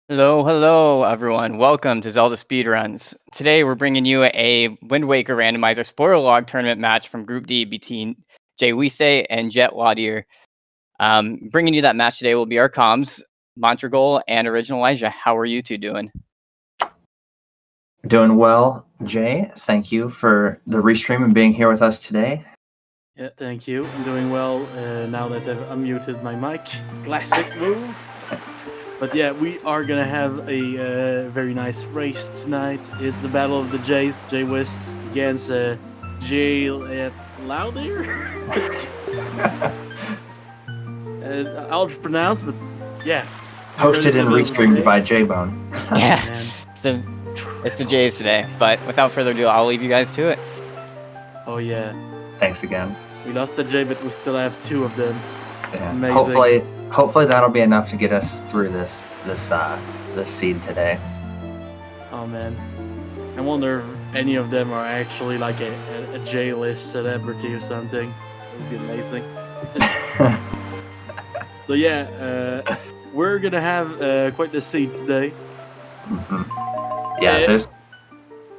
Hello, everyone. Welcome to Zelda Speedruns. Today, we're bringing you a Wind Waker Randomizer spoiler log tournament match from Group D between jwiste and JetLaudir. Bringing you that match today will be our comms, Montragol and Original Elijah. How are you two doing? Doing well, Jay. Thank you for the restream and being here with us today. Yeah, thank you. I'm doing well now that I've unmuted my mic. Classic move. But yeah, we are gonna have a very nice race tonight. It's the battle of the Jays, jwiste against JetLaudir. I'll pronounce, but yeah. Hosted and restreamed by J-Bone. Yeah, it's the Jays today. But without further ado, I'll leave you guys to it. Oh yeah. Thanks again. We lost the J, but we still have two of them. Yeah. Amazing. Hopefully that'll be enough to get us through this seed today. Oh man, I wonder if any of them are actually like a J-list celebrity or something. It would be amazing. So yeah, we're gonna have quite the seed today. Mm-hmm. Yeah, there's.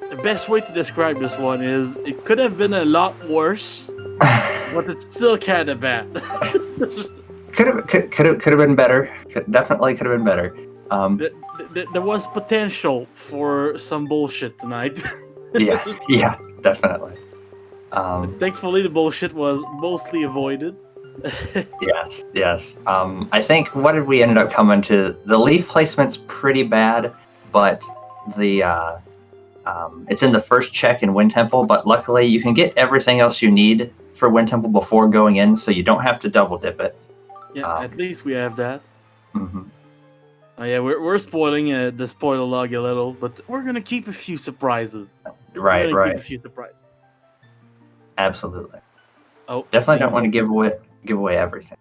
The best way to describe this one is it could have been a lot worse, but it's still kind of bad. Could have been better. Definitely could have been better. There was potential for some bullshit tonight. yeah, definitely. Thankfully, the bullshit was mostly avoided. Yes. I think what did we ended up coming to? The leaf placement's pretty bad, but the it's in the first check in Wind Temple. But luckily, you can get everything else you need for Wind Temple before going in, so you don't have to double dip it. Yeah, at least we have that. Mm-hmm. Oh yeah, we're spoiling the spoiler log a little, but we're gonna keep a few surprises. Right. Keep a few surprises. Absolutely. Oh, definitely don't want to give away everything.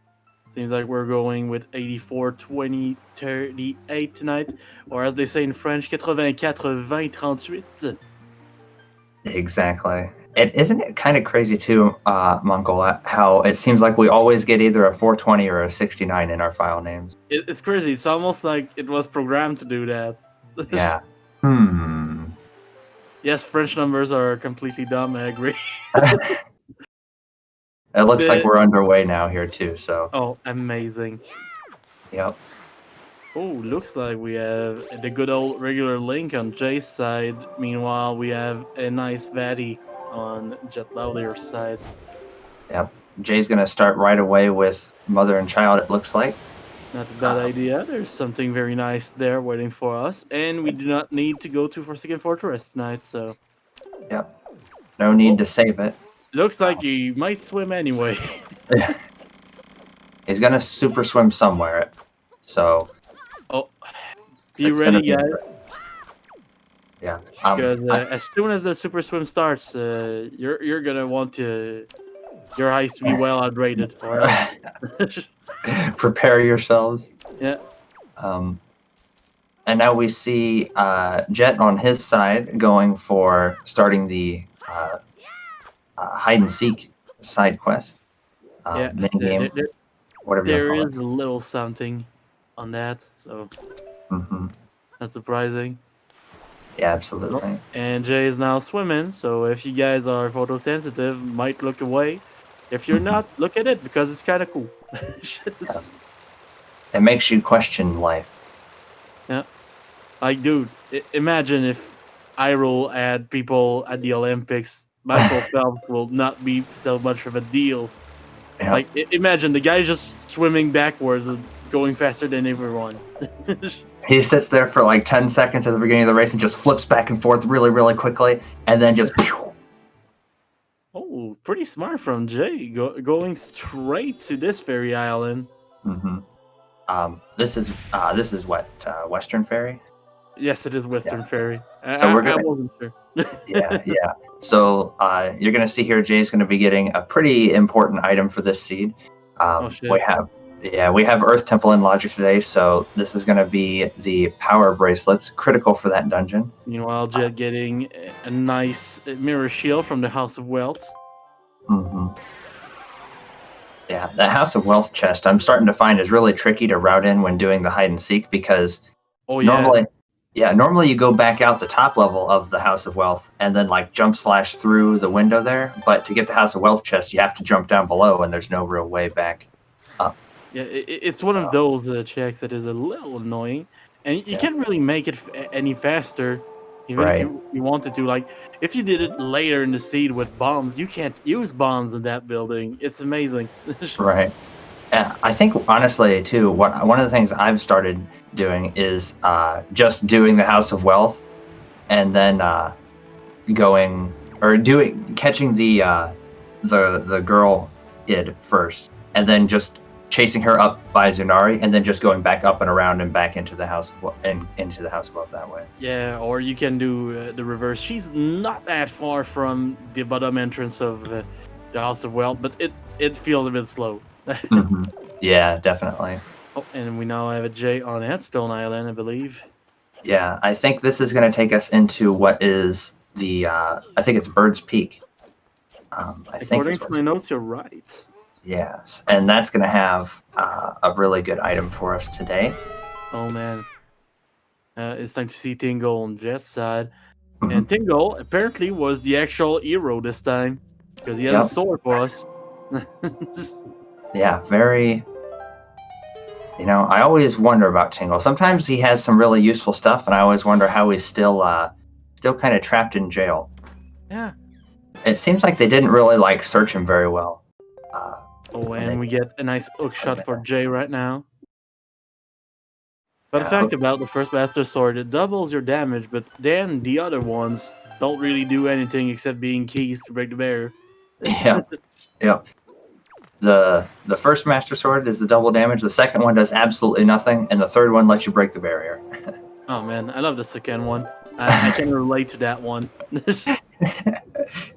Seems like we're going with 84, 20, 38 tonight, or as they say in French, 84, 20, 38. Exactly. Isn't it kind of crazy too, Mongol, how it seems like we always get either a 420 or a 69 in our file names. It's crazy. It's almost like it was programmed to do that. Yeah. Yes, French numbers are completely dumb, I agree. It looks like we're underway now here too, so. Oh, amazing. Yep. Oh, looks like we have the good old regular Link on Jay's side. Meanwhile, we have a nice Vatty on JetLaudir's side. Yep. Jay's gonna start right away with Mother and Child, it looks like. Not a bad idea. There's something very nice there waiting for us. And we do not need to go to Forsaken Fortress tonight, so... Yep. No need to save it. Looks like he might swim anyway. He's gonna super swim somewhere, so... Oh, be ready, guys. Yeah. Because as soon as the super swim starts, you're gonna want your heist to be well outrated, or else. Prepare yourselves. Yeah. And now we see Jet on his side going for starting the hide and seek side quest. Main game. Whatever. There is a little something on that, so that's surprising. Yeah, absolutely. And Jay is now swimming, so if you guys are photosensitive, might look away. If you're not, look at it because it's kind of cool. Yeah. It makes you question life. Yeah. Like, dude, imagine if Iroh had people at the Olympics. Michael Phelps will not be so much of a deal. Yeah. Like, imagine the guy just swimming backwards and going faster than everyone. He sits there for like 10 seconds at the beginning of the race and just flips back and forth really, really quickly, and then just... Oh, pretty smart from Jay, going straight to this fairy island. This is what, Western Ferry? Yes, it is Western Ferry. So I wasn't sure. yeah. So you're gonna see here, Jay's gonna be getting a pretty important item for this seed. We have Earth Temple and Logic today, so this is gonna be the power bracelets, critical for that dungeon. Meanwhile, Jet getting a nice mirror shield from the House of Wealth. Yeah, the House of Wealth chest I'm starting to find is really tricky to route in when doing the hide and seek because Oh yeah. Normally you go back out the top level of the House of Wealth and then like jump slash through the window there. But to get the House of Wealth chest, you have to jump down below, and there's no real way back up. Yeah, it's one of those checks that is a little annoying, and you can't really make it any faster, even if you wanted to. Like, if you did it later in the seed with bombs, you can't use bombs in that building. It's amazing. Right. I think honestly too, one of the things I've started doing is just doing the House of Wealth, and then catching the girl kid first, and then just chasing her up by Zunari, and then just going back up and around and back into the House of Wealth that way. Yeah, or you can do the reverse. She's not that far from the bottom entrance of the House of Wealth, but it feels a bit slow. Mm-hmm. Yeah, definitely. Oh, and we now have a J on Headstone Island, I believe. Yeah, I think this is going to take us into what is the I think it's Bird's Peak. According to my notes, you're right. Yes, and that's going to have a really good item for us today. Oh man, it's time to see Tingle on Jet's side, and Tingle apparently was the actual hero this time because he has a sword for us. Yeah, very. I always wonder about Tingle. Sometimes he has some really useful stuff, and I always wonder how he's still kind of trapped in jail. Yeah. It seems like they didn't really search him very well. And we get a nice hook shot for Jay right now. But the fact about the first Master Sword, it doubles your damage, but then the other ones don't really do anything except being keys to break the barrier. Yep. The first Master Sword is the double damage, the second one does absolutely nothing, and the third one lets you break the barrier. Oh man, I love the second one. I can relate to that one.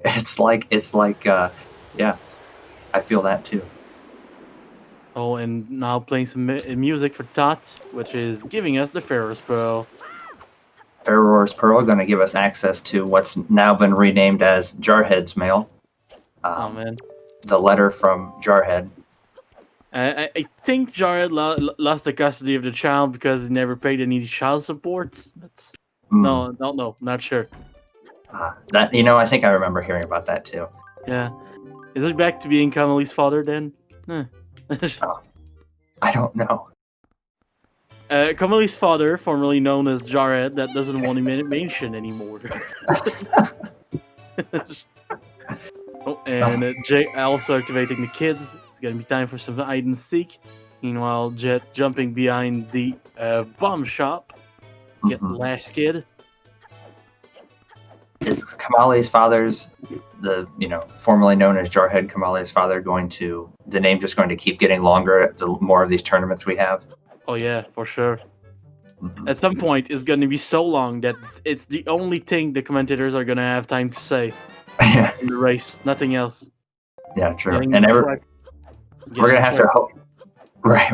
It's like I feel that too. Oh, and now playing some music for Tot, which is giving us the Pharaoh's Pearl. Pharaoh's Pearl going to give us access to what's now been renamed as Jarhead's Mail. Oh man. The letter from Jarhead. I think Jarhead lost the custody of the child because he never paid any child support. No, not sure. I think I remember hearing about that too. Yeah. Is it back to being Kamali's father then? I don't know. Kamali's father, formerly known as Jarhead, that doesn't want to mention anymore. Jay also activating the kids. It's gonna be time for some hide and seek. Meanwhile, Jet jumping behind the bomb shop. Get the last kid. Is Kamali's father's, formerly known as Jarhead Kamali's father, the name just going to keep getting longer the more of these tournaments we have? Oh yeah, for sure. At some point, it's going to be so long that it's the only thing the commentators are going to have time to say in the race. Nothing else. Yeah, true. We're going to have to hope. Right,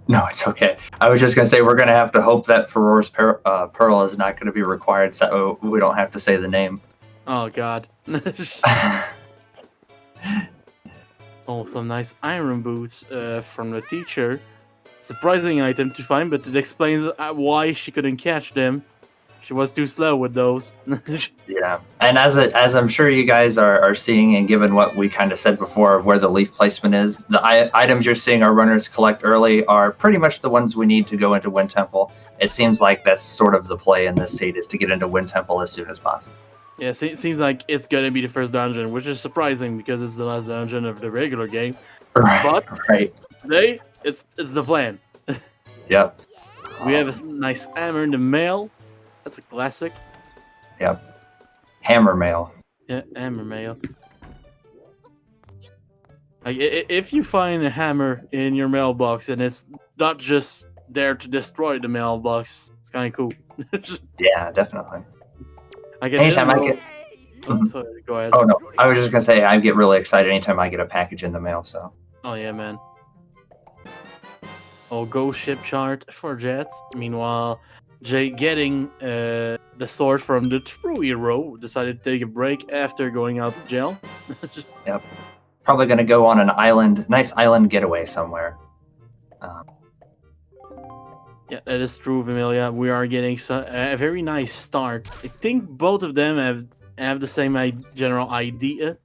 No, it's okay. I was just going to say we're going to have to hope that Pharaoh's Pearl is not going to be required, so we don't have to say the name. Oh, God. Oh, some nice iron boots from the teacher. Surprising item to find, but it explains why she couldn't catch them. She was too slow with those. Yeah, and as I'm sure you guys are seeing, and given what we kind of said before of where the leaf placement is, the items you're seeing our runners collect early are pretty much the ones we need to go into Wind Temple. It seems like that's sort of the play in this seed, is to get into Wind Temple as soon as possible. Yeah, it seems like it's gonna be the first dungeon, which is surprising because it's the last dungeon of the regular game. But today, it's the plan. Yep. We have a nice hammer in the mail. That's a classic. Yep. Hammer mail. Yeah, hammer mail. Like, if you find a hammer in your mailbox and it's not just there to destroy the mailbox, it's kind of cool. Yeah, definitely. Anytime I get... Sorry, go ahead. Oh, no. I was just going to say, I get really excited anytime I get a package in the mail, so... Oh, yeah, man. Oh, go ship chart for Jet. Meanwhile, Jay getting the sword from the true hero decided to take a break after going out of jail. Yep. Probably going to go on an island, nice island getaway somewhere. Yeah, that is true, Vamilia. We are getting a very nice start. I think both of them have the same general idea,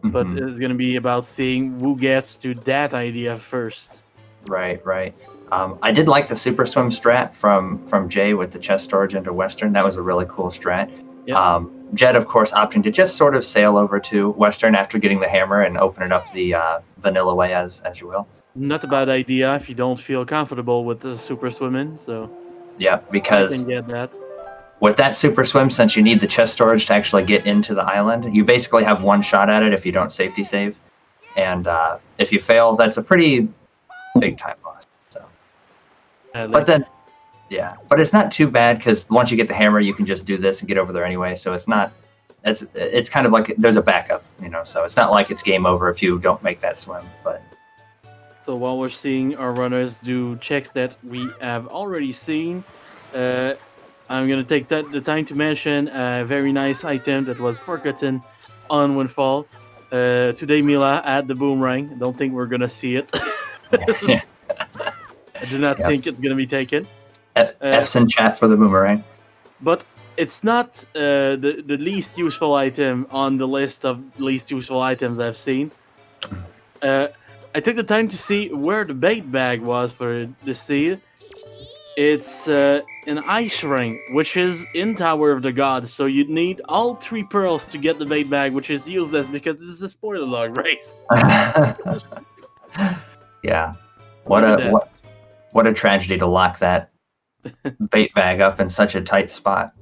but Mhm. it's going to be about seeing who gets to that idea first. Right, right. I did like the super swim strat from Jay with the chest storage into Western. That was a really cool strat. Yep. Jet, of course, opting to just sort of sail over to Western after getting the hammer and open it up the vanilla way as you will. Not a bad idea if you don't feel comfortable with the super swimming, so Yeah, I because can get that. with that super swim, since you need the chest storage to actually get into the island, you basically have one shot at it if you don't safety save. And if you fail, that's a pretty big time loss. So, but then, yeah, but it's not too bad because once you get the hammer, you can just do this and get over there anyway. So it's not, it's kind of like there's a backup, you know. So it's not like it's game over if you don't make that swim. But So while we're seeing our runners do checks that we have already seen, I'm gonna take the time to mention a very nice item that was forgotten on Windfall. Today, Mila had the boomerang. I don't think we're gonna see it. yeah. I do not think it's gonna be taken. F's in chat for the boomerang. But it's not the least useful item on the list of least useful items I've seen. I took the time to see where the bait bag was for this seed. It's an ice ring, which is in Tower of the Gods, so you'd need all 3 pearls to get the bait bag, which is useless because this is a spoiler log race. Yeah. What a tragedy to lock that bait bag up in such a tight spot.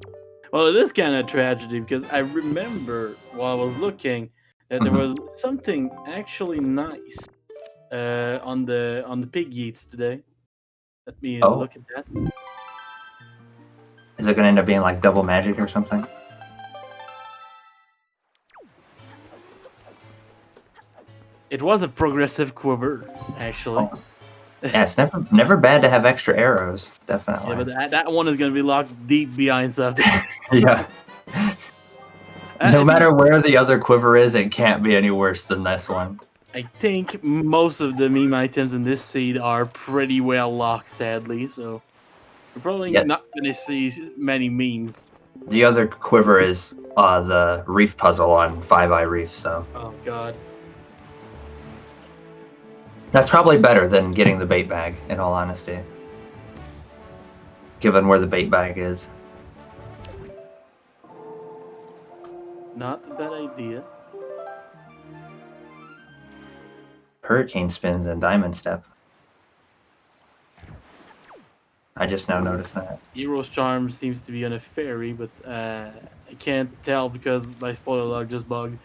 Well, it is kind of tragedy because I remember while I was looking that there was something actually nice on the pig eats today. Let me look at that. Is it going to end up being like double magic or something? It was a progressive quiver, actually. Oh. Yeah, it's never bad to have extra arrows, definitely. Yeah, but that one is going to be locked deep behind something. Yeah. No matter where the other quiver is, it can't be any worse than this one. I think most of the meme items in this seed are pretty well locked, sadly, so we're probably not going to see many memes. The other quiver is the reef puzzle on 5-Eye Reef, so... Oh, God. That's probably better than getting the bait bag, in all honesty. Given where the bait bag is. Not a bad idea. Hurricane spins and diamond step. I just now noticed that. Hero's Charm seems to be on a ferry, but I can't tell because my spoiler log just bugged.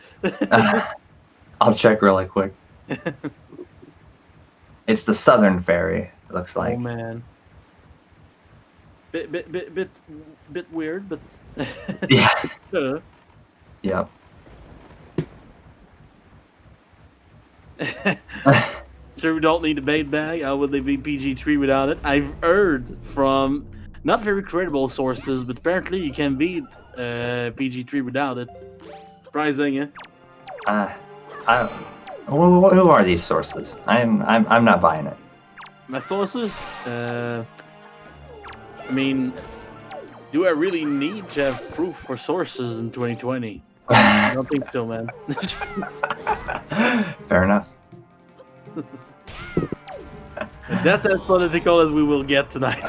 I'll check really quick. It's the Southern Ferry, it looks like. Oh man. Bit weird, but yeah. Yep. So we don't need a bait bag. How would they be PG3 without it? I've heard from not very credible sources, but apparently you can beat PG3 without it. Surprising, yeah? Who are these sources? I'm not buying it. My sources? I mean, do I really need to have proof for sources in 2020? I don't think so, man. Fair enough. That's as political as we will get tonight.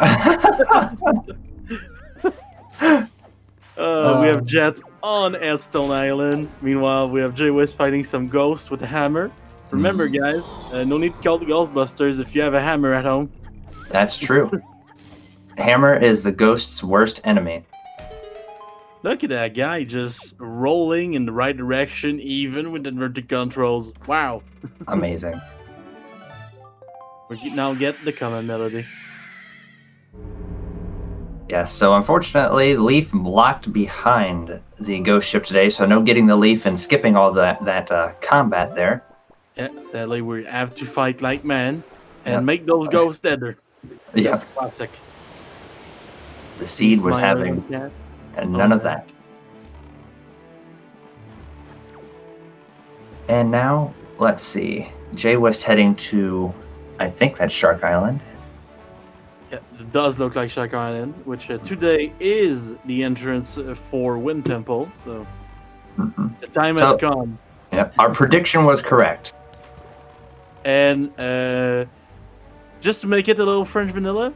We have Jet on Edstone Island. Meanwhile, we have jwiste fighting some ghosts with a hammer. Remember, guys, no need to call the Ghostbusters if you have a hammer at home. That's true. Hammer is the ghost's worst enemy. Look at that guy just rolling in the right direction, even with inverted controls. Wow. Amazing. We now get the common melody. Yes, so unfortunately, Leaf locked behind the ghost ship today, so no getting the Leaf and skipping all that combat there. Yeah, sadly, we have to fight like men and make those ghosts deader. Yeah. That's classic. The seed was having and none of that. And now, let's see. jwiste heading to, I think that's Shark Island. Yeah, it does look like Shack Island, which today is the entrance for Wind Temple, so the time has come. Yeah, our prediction was correct. And just to make it a little French vanilla,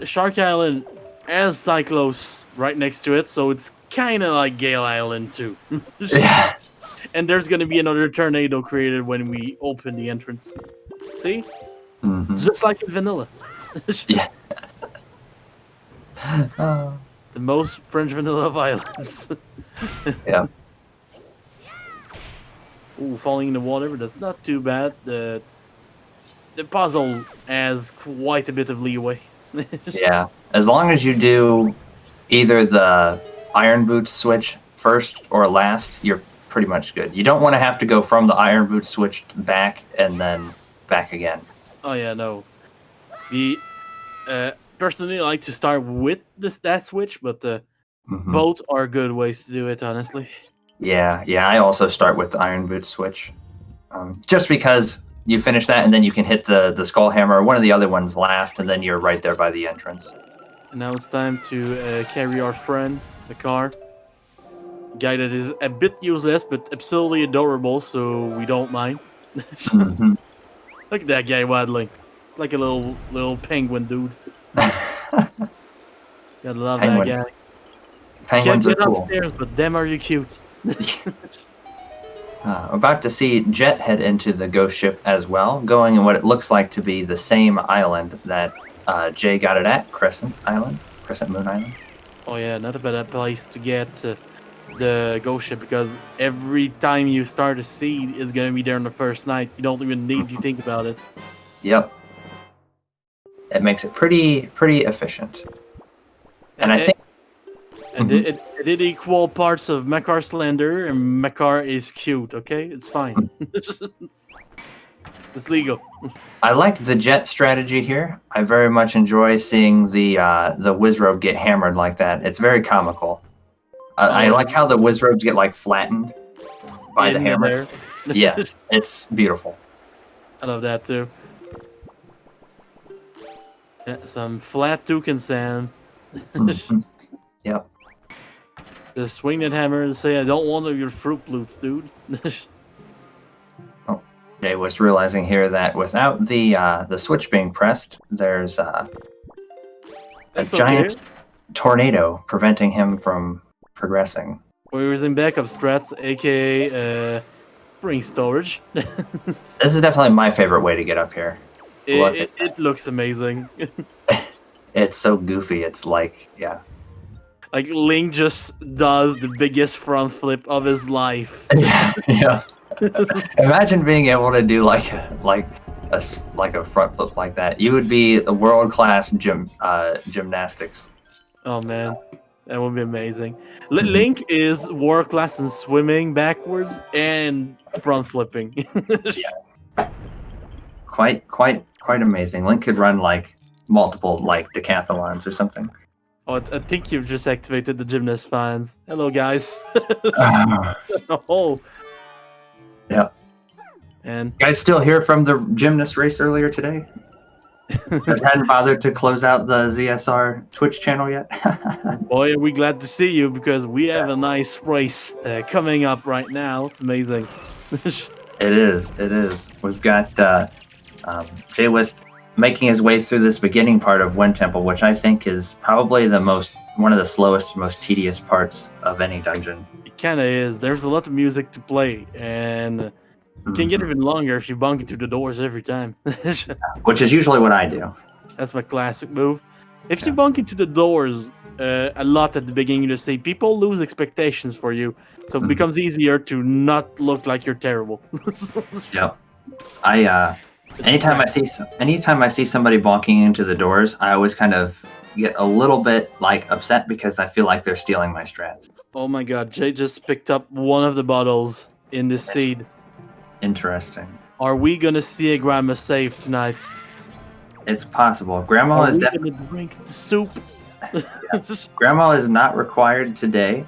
Shark Island has Cyclos right next to it, so it's kind of like Gale Island too. Yeah. And there's going to be another tornado created when we open the entrance. See? It's just like in vanilla. Yeah. The most French vanilla of islands. Yeah. Ooh, falling in the water, but that's not too bad. The puzzle has quite a bit of leeway. Yeah. As long as you do either the Iron Boots switch first or last, you're pretty much good. You don't want to have to go from the Iron Boots switch back and then back again. Oh yeah, no. The personally, I like to start with that switch, but both are good ways to do it, honestly. Yeah, I also start with the Iron Boots switch. Just because you finish that and then you can hit the Skull Hammer or one of the other ones last, and then you're right there by the entrance. And now it's time to carry our friend, the car. Guy that is a bit useless, but absolutely adorable, so we don't mind. Look at that guy waddling. Like a little penguin dude. Gotta love Penguins. that guy. Penguins Can't get are cool. upstairs, but damn are you cute. About to see Jet head into the ghost ship as well, going in what it looks like to be the same island that Jay got it at, Crescent Moon Island. Oh yeah, not a bad place to get the ghost ship, because every time you start a seed, it's gonna be there on the first night. You don't even need to think about it. Yep. It makes it pretty efficient. And I think... it did equal parts of Makar slender, and Makar is cute, okay? It's fine. It's legal. I like the Jet strategy here. I very much enjoy seeing the Wizrobe get hammered like that. It's very comical. I like how the Wizrobes get like flattened by the hammer. Yes, it's beautiful. I love that too. Yeah, some flat toucan sand. Yep. Just swing that hammer and say, "I don't want your Fruit Loops, dude." Jay was realizing here that without the switch being pressed, there's a giant tornado preventing him from progressing. We're using backup strats, aka spring storage. This is definitely my favorite way to get up here. It looks amazing. It's so goofy. It's like, yeah. Like Link just does the biggest front flip of his life. Yeah. Imagine being able to do like a front flip like that. You would be a world-class gymnastics. Oh man, that would be amazing. Link is world-class in swimming backwards and front flipping. Yeah. Quite amazing. Link could run like multiple like decathlons or something. Oh, I think you've just activated the gymnast fans. Hello, guys. Oh. Yeah. And you guys still hear from the gymnast race earlier today? Hadn't bothered to close out the ZSR Twitch channel yet. Boy, are we glad to see you, because we have a nice race coming up right now. It's amazing. It is. We've got jwiste making his way through this beginning part of Wind Temple, which I think is probably one of the slowest, most tedious parts of any dungeon. It kind of is. There's a lot of music to play, and it can get even longer if you bump into the doors every time. Which is usually what I do. That's my classic move. If you bump into the doors a lot at the beginning, you say people lose expectations for you, so it becomes easier to not look like you're terrible. Yep. Anytime I see somebody bonking into the doors, I always kind of get a little bit like upset because I feel like they're stealing my strats. Oh my god, Jay just picked up one of the bottles in this seed. Interesting. Are we gonna see a grandma save tonight? It's possible. Grandma is definitely gonna drink the soup. Grandma is not required today,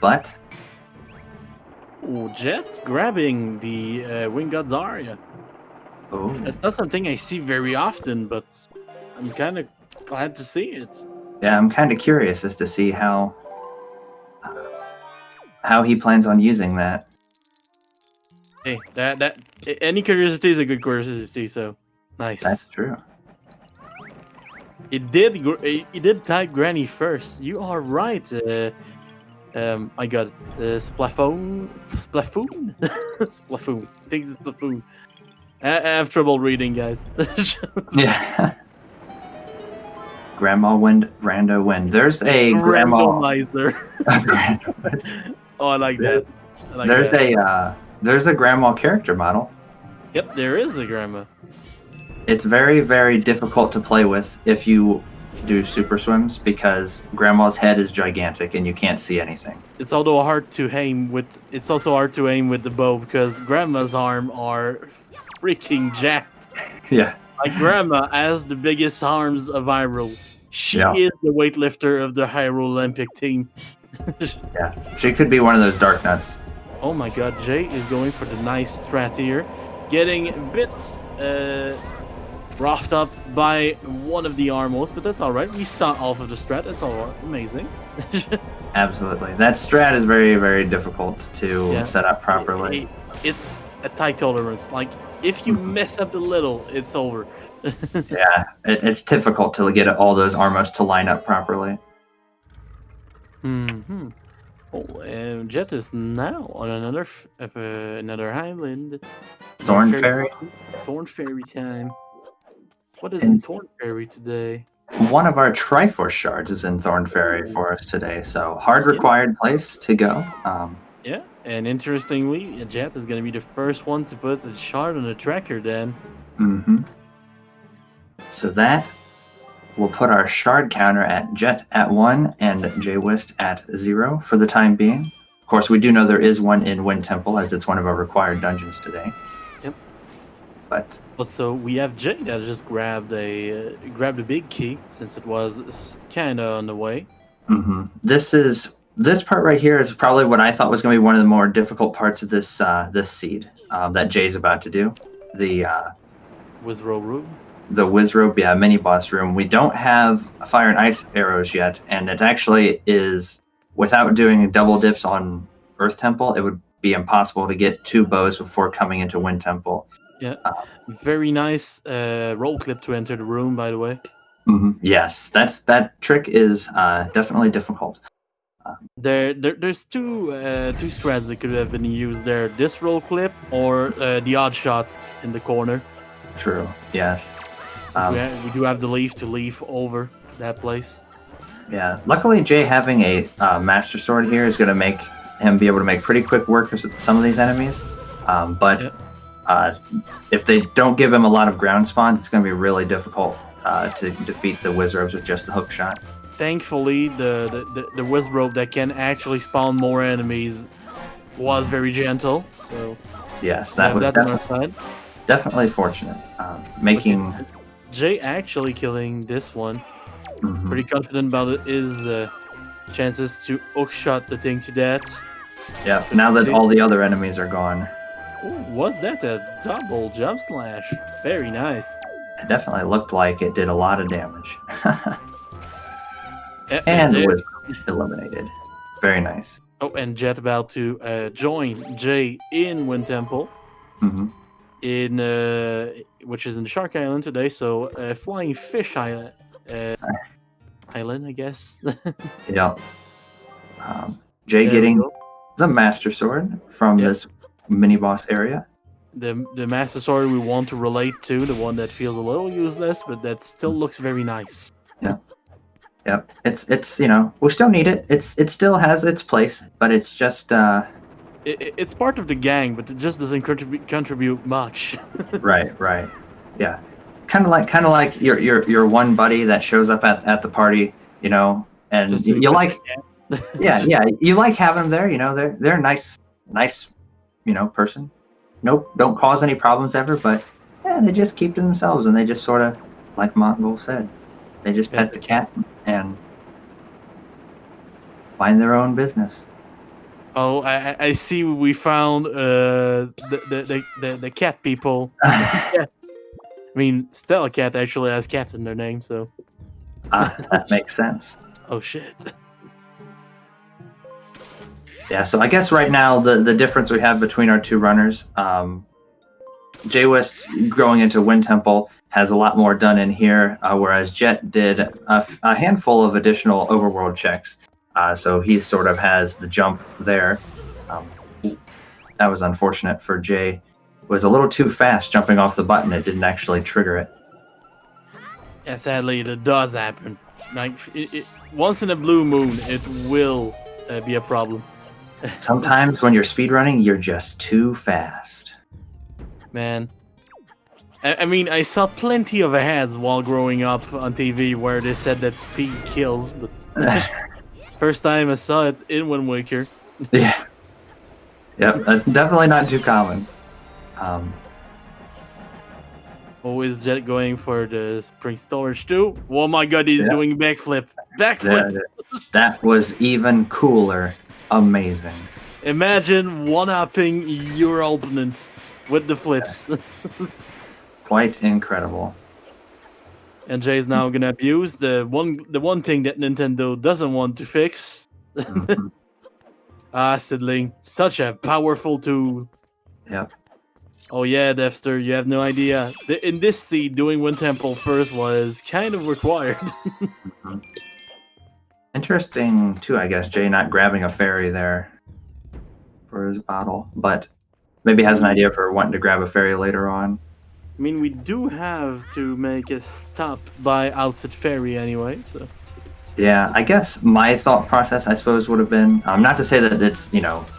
but. Ooh, Jet grabbing the Winged Gods Aria. Oh, It's not something I see very often, but I'm kind of glad to see it. yeah. I'm kind of curious as to see how he plans on using that. Hey, that any curiosity is a good curiosity. So nice. That's true. It did type Granny first. You are right. I got Splaffoon. Splaffoon. Splaffoon. I think it's Splaffoon. I have trouble reading, guys. Yeah. Grandma Wind, Rando Wind. There's a grandma. Randomizer. Oh, I like that. There's a grandma character model. Yep, there is a grandma. It's very, very difficult to play with if you do super swims because grandma's head is gigantic and you can't see anything. It's also hard to aim with. It's also hard to aim with the bow because grandma's arms are freaking jacked. Yeah. My grandma has the biggest arms of Hyrule. She is the weightlifter of the Hyrule Olympic team. Yeah, she could be one of those dark nuts. Oh my god, Jay is going for the nice strat here. Getting a bit roughed up by one of the armors, but that's alright. We saw off of the strat, that's all amazing. Absolutely. That strat is very, very difficult to set up properly. It's a tight tolerance. Like, if you mess up a little, it's over. Yeah, it's difficult to get all those armors to line up properly. Mm-hmm. Oh, and Jet is now on another island. Thorn Fairy? Thorn Fairy time. What is in Thorn Fairy today? One of our Triforce shards is in Thorn Fairy for us today, so hard required place to go. Yeah, and interestingly, Jet is going to be the first one to put a shard on the tracker then. Mm-hmm. So that will put our shard counter at Jet at 1 and jwiste at 0 for the time being. Of course, we do know there is one in Wind Temple, as it's one of our required dungeons today. Yep. But also, we have Jay that just grabbed a big key since it was kind of on the way. Mm-hmm. This part right here is probably what I thought was going to be one of the more difficult parts of this this seed that Jay's about to do. The Wizrobe room. The Wizrobe, mini boss room. We don't have fire and ice arrows yet, and it actually is, without doing double dips on Earth Temple, it would be impossible to get 2 bows before coming into Wind Temple. Yeah, very nice roll clip to enter the room, by the way. Mm-hmm. Yes, that trick is definitely difficult. There's two strats that could have been used there. This roll clip or the odd shot in the corner. True. Yes. We do have the leaf to leaf over that place. Yeah. Luckily, Jay having a Master Sword here is going to make him be able to make pretty quick work of some of these enemies. But if they don't give him a lot of ground spawns, it's going to be really difficult to defeat the Wizrobes with just the hook shot. Thankfully, the Wizrobe that can actually spawn more enemies was very gentle. So yes, that was definitely fortunate. Making Jay actually killing this one. Mm-hmm. Pretty confident about his chances to hookshot the thing to death. Yeah, now that all the other enemies are gone. Ooh, was that a double jump slash? Very nice. It definitely looked like it did a lot of damage. And it was eliminated. Very nice. Oh, and Jet about to join Jay in Wind Temple. Mm-hmm. Which is in the Shark Island today, so Flying Fish Island, I guess. Yeah. Jay getting the Master Sword from this mini boss area. The Master Sword we want to relate to, the one that feels a little useless, but that still looks very nice. Yeah. Yep. It's we still need it. It still has its place, but it's just it's part of the gang, but it just doesn't contribute much. Right. Yeah. Kind of like your one buddy that shows up at the party, and you like you like having them there, they're a nice person. Nope, don't cause any problems ever, but they just keep to themselves and they just sort of, like Mongol said, they just pet the cat and mind their own business. Oh, I see. We found the cat people. I mean, Stella Cat actually has cats in their name, so. That makes sense. Oh shit. Yeah, so I guess right now the difference we have between our two runners, jwiste growing into Wind Temple has a lot more done in here, whereas Jet did a handful of additional overworld checks. So he sort of has the jump there. That was unfortunate for Jay. Was a little too fast jumping off the button. It didn't actually trigger it. Yeah, sadly, it does happen. Like, once in a blue moon, it will be a problem. Sometimes when you're speedrunning, you're just too fast. Man. I mean, I saw plenty of ads while growing up on TV where they said that speed kills, but first time I saw it in Wind Waker. Yeah. Yep, that's definitely not too common. Always Jet going for the spring storage too. Oh my god, he's doing backflip. Backflip! That was even cooler. Amazing. Imagine one-upping your opponent with the flips. Quite incredible. And Jay's now gonna abuse the one thing that Nintendo doesn't want to fix. Mhm. Sidling, such a powerful tool. Yep. Oh yeah, Defster, you have no idea. In this seed, doing Wind Temple first was kind of required. Mhm. Interesting too, I guess, Jay not grabbing a fairy there for his bottle, but maybe has an idea for wanting to grab a fairy later on. I mean, we do have to make a stop by Outset Ferry anyway, so. Yeah, I guess my thought process, I suppose, would have been, not to say that it's,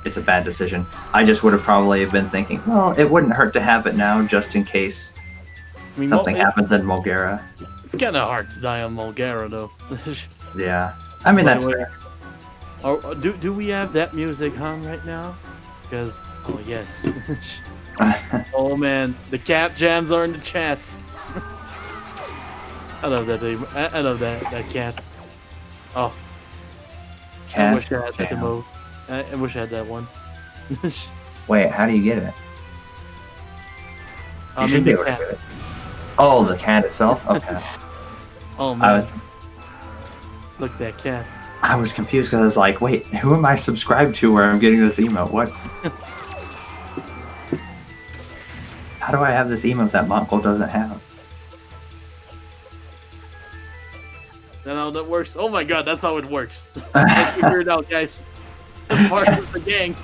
it's a bad decision. I just would have probably been thinking, well, it wouldn't hurt to have it now just in case something happens in Mulgara. It's kind of hard to die on Mulgara, though. Yeah, I mean, that's fair. Or do we have that music on right now? Because, oh yes. Oh man, the cat jams are in the chat. I love that. I love that cat. Oh, Cat I wish I had that jam. emote. I wish I had that one. Wait, how do you get it? You should in be the able to cat. get it. Oh, the cat itself? Okay. Oh man, I was look at that cat. I was confused because I was like, wait, who am I subscribed to where I'm getting this emote? What? How do I have this emote that Monko doesn't have? That's how that works. Oh my god, that's how it works. Let's figure it out, guys. I'm part of the gang.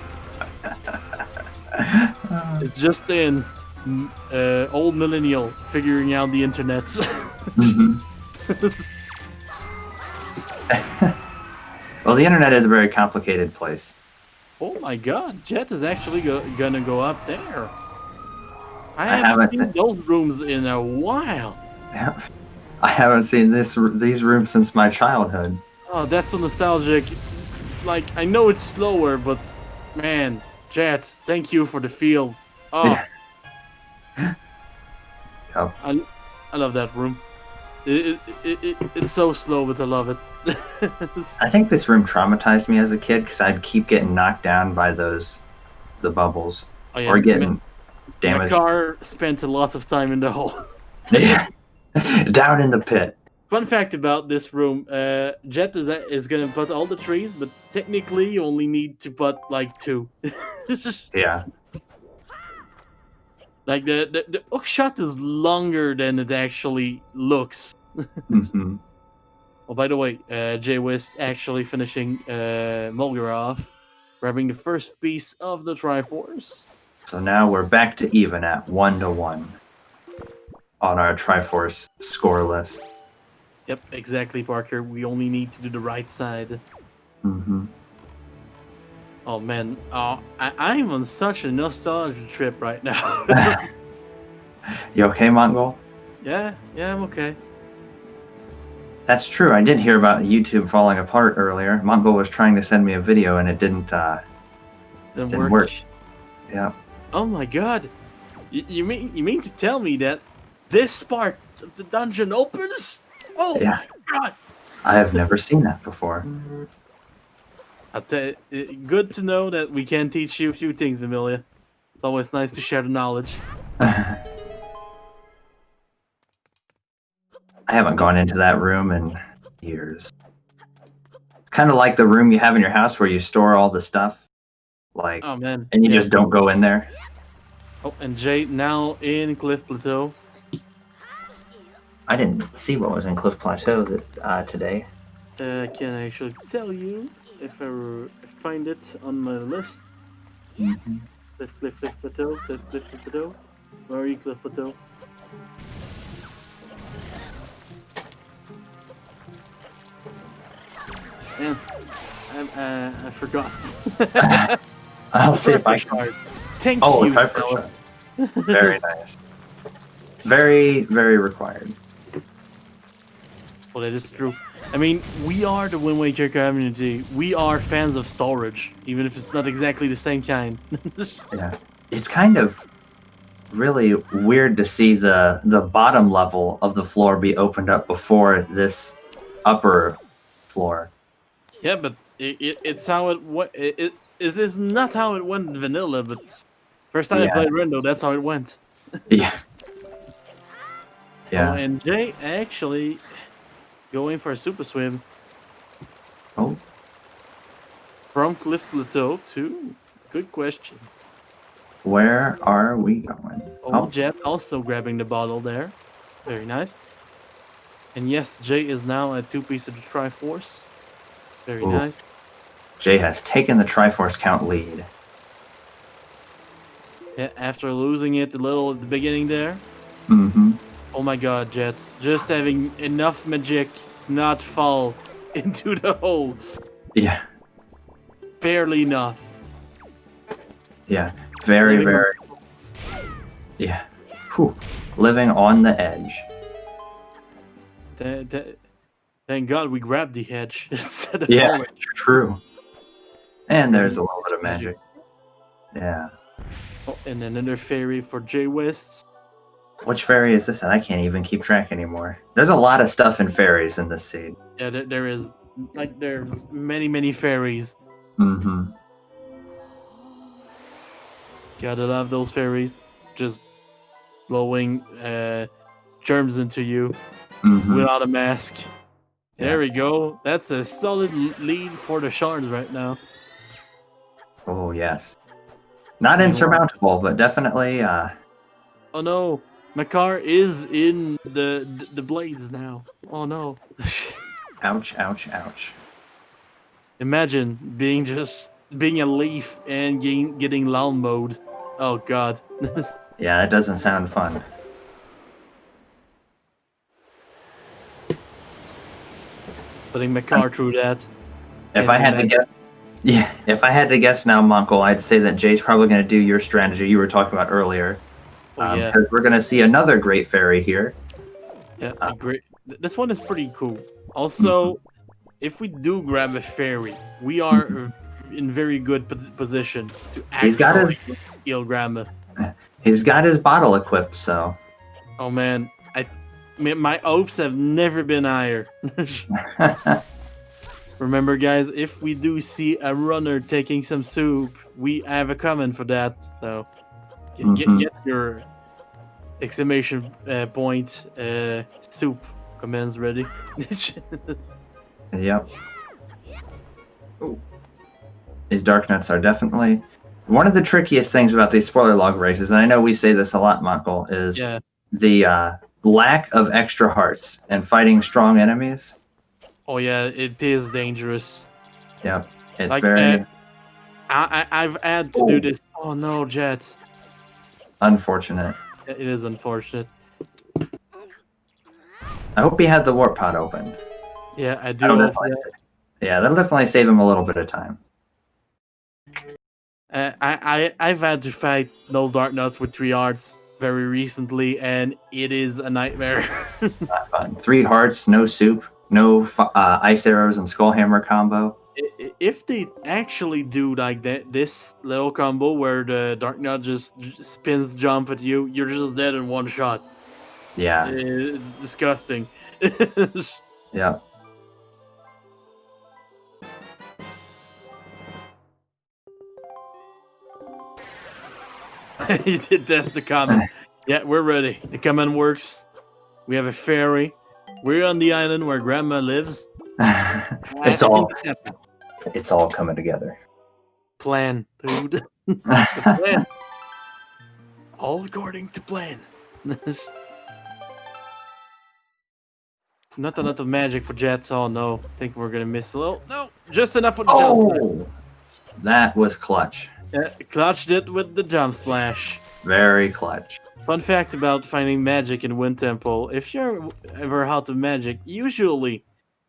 It's just in old millennial figuring out the internet. Mhm. Well, the internet is a very complicated place. Oh my god, Jet is actually gonna go up there. I haven't haven't seen seen- those rooms in a while. I haven't seen these rooms since my childhood. Oh, that's so nostalgic. Like, I know it's slower, but man, Jet, thank you for the field. Oh, Oh, I love that room. It's so slow, but I love it. I think this room traumatized me as a kid because I'd keep getting knocked down by the bubbles Oh, yeah, or getting my damaged. car spent a lot of time in the hole. Yeah. Down in the pit. Fun fact about this room, Jet is gonna put all the trees, but technically you only need to put like 2. Yeah. Like the hook shot is longer than it actually looks. Hmm. Oh, by the way, jwiste actually finishing Mulgara off, grabbing the first piece of the Triforce. So now we're back to even at 1-1 on our Triforce score list. Yep, exactly, Parker. We only need to do the right side. Hmm. Oh man, I'm on such a nostalgia trip right now. You okay, Mongol? yeah, I'm okay. That's true. I did hear about YouTube falling apart earlier. Mongol was trying to send me a video and it didn't Didn't work. Yeah. Oh my god, you mean to tell me that this part of the dungeon opens? Oh Yeah. my god! I have never seen that before. I'll tell you, good to know that we can teach you a few things, Amelia. It's always nice to share the knowledge. I haven't gone into that room in years. It's kind of like the room you have in your house where you store all the stuff. Like, Oh man. and you Yeah. just don't go in there. Oh, and Jay now in Cliff Plateau. I didn't see what was in Cliff Plateau today. I can actually tell you if I find it on my list. Mm-hmm. Cliff Plateau. Where are you, Cliff Plateau? Man, I forgot. I'll see if I can. Thank Oh, you. Triforce shard. Very nice. Very, very required. Well, that is true. I mean, we are the Wind Waker community. We are fans of storage, even if it's not exactly the same kind. Yeah, it's kind of really weird to see the bottom level of the floor be opened up before this upper floor. Yeah, but it's how it went. It is not how it went in vanilla, but first time I played Rendo, that's how it went. Yeah. Oh, and Jay actually going for a super swim. Oh. From Cliff Plateau to... Good question. Where are we going? Oh, Jet also grabbing the bottle there. Very nice. And yes, Jay is now at 2 pieces of the Triforce. Very nice. Jay has taken the Triforce count lead. Yeah, after losing it a little at the beginning there. Mm-hmm. Oh my god, Jet. Just having enough magic to not fall into the hole. Yeah. Barely enough. Yeah. Very, very... Yeah. Whew. Living on the edge. Thank God we grabbed the edge instead of falling. True. And there's a little bit of magic. Yeah. Oh, and another fairy for jwiste. Which fairy is this? I can't even keep track anymore. There's a lot of stuff in fairies in this seed. Yeah, there is. Like, there's many fairies. Mm-hmm. Gotta love those fairies. Just blowing germs into you without a mask. Yeah. There we go. That's a solid lead for the shards right now. Oh, yes. Not insurmountable, but definitely... Oh no, my car is in the blades now. Oh no. Ouch, ouch, ouch. Imagine being a leaf and getting lawn mode. Oh god. Yeah, that doesn't sound fun. Putting my car through that. If I had to guess... Yeah, if I had to guess now, Monko, I'd say that Jay's probably going to do your strategy you were talking about earlier. Yeah. Because we're going to see another great fairy here. Yeah, great. This one is pretty cool. Also, if we do grab a fairy, we are in very good position to actually heal Grandma. He's got his bottle equipped, so... Oh man, my hopes have never been higher. Remember, guys, if we do see a runner taking some soup, we have a comment for that. So get your exclamation point soup comments ready. Yep. Ooh. These dark nuts are definitely one of the trickiest things about these spoiler log races, and I know we say this a lot, Michael, is the lack of extra hearts and fighting strong enemies. Oh yeah, it is dangerous. Yep, it's like, very... I've had to do this. Oh no, Jet. Unfortunate. It is unfortunate. I hope he had the warp pod open. Yeah, I do. Yeah, that'll definitely save him a little bit of time. I've had to fight those dark nuts with 3 hearts very recently, and it is a nightmare. Not fun. 3 hearts, no soup. No ice arrows and skull hammer combo. If they actually do like that, this little combo where the Dark Nut just spins jump at you, you're just dead in 1 shot. Yeah. It's disgusting. Yeah. He did test the comment. Yeah, we're ready. The comment works. We have a fairy. We're on the island where Grandma lives. It's all coming together. Plan, dude. The plan. All according to plan. Not enough of magic for Jets. Oh no, I think we're gonna miss a little. No, just enough for the jump slash. That was clutch. Yeah, clutched it with the jump slash. Very clutch. Fun fact about finding magic in Wind Temple: if you're ever out of magic, usually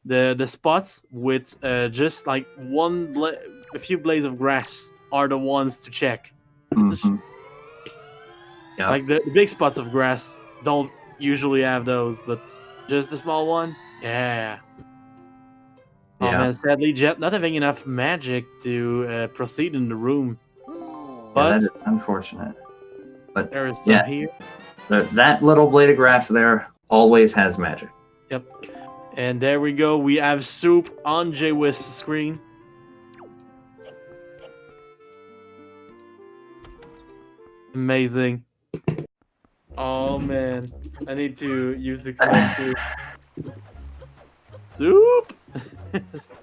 the spots with just like a few blades of grass are the ones to check. Mm-hmm. Yep. Like the big spots of grass don't usually have those, but just the small one, yeah. Oh man, sadly, Jet not having enough magic to proceed in the room. But that is unfortunate. But there is some here. That little blade of grass there always has magic. Yep. And there we go. We have Soup on jwiste's screen. Amazing. Oh man, I need to use the command too. Soup.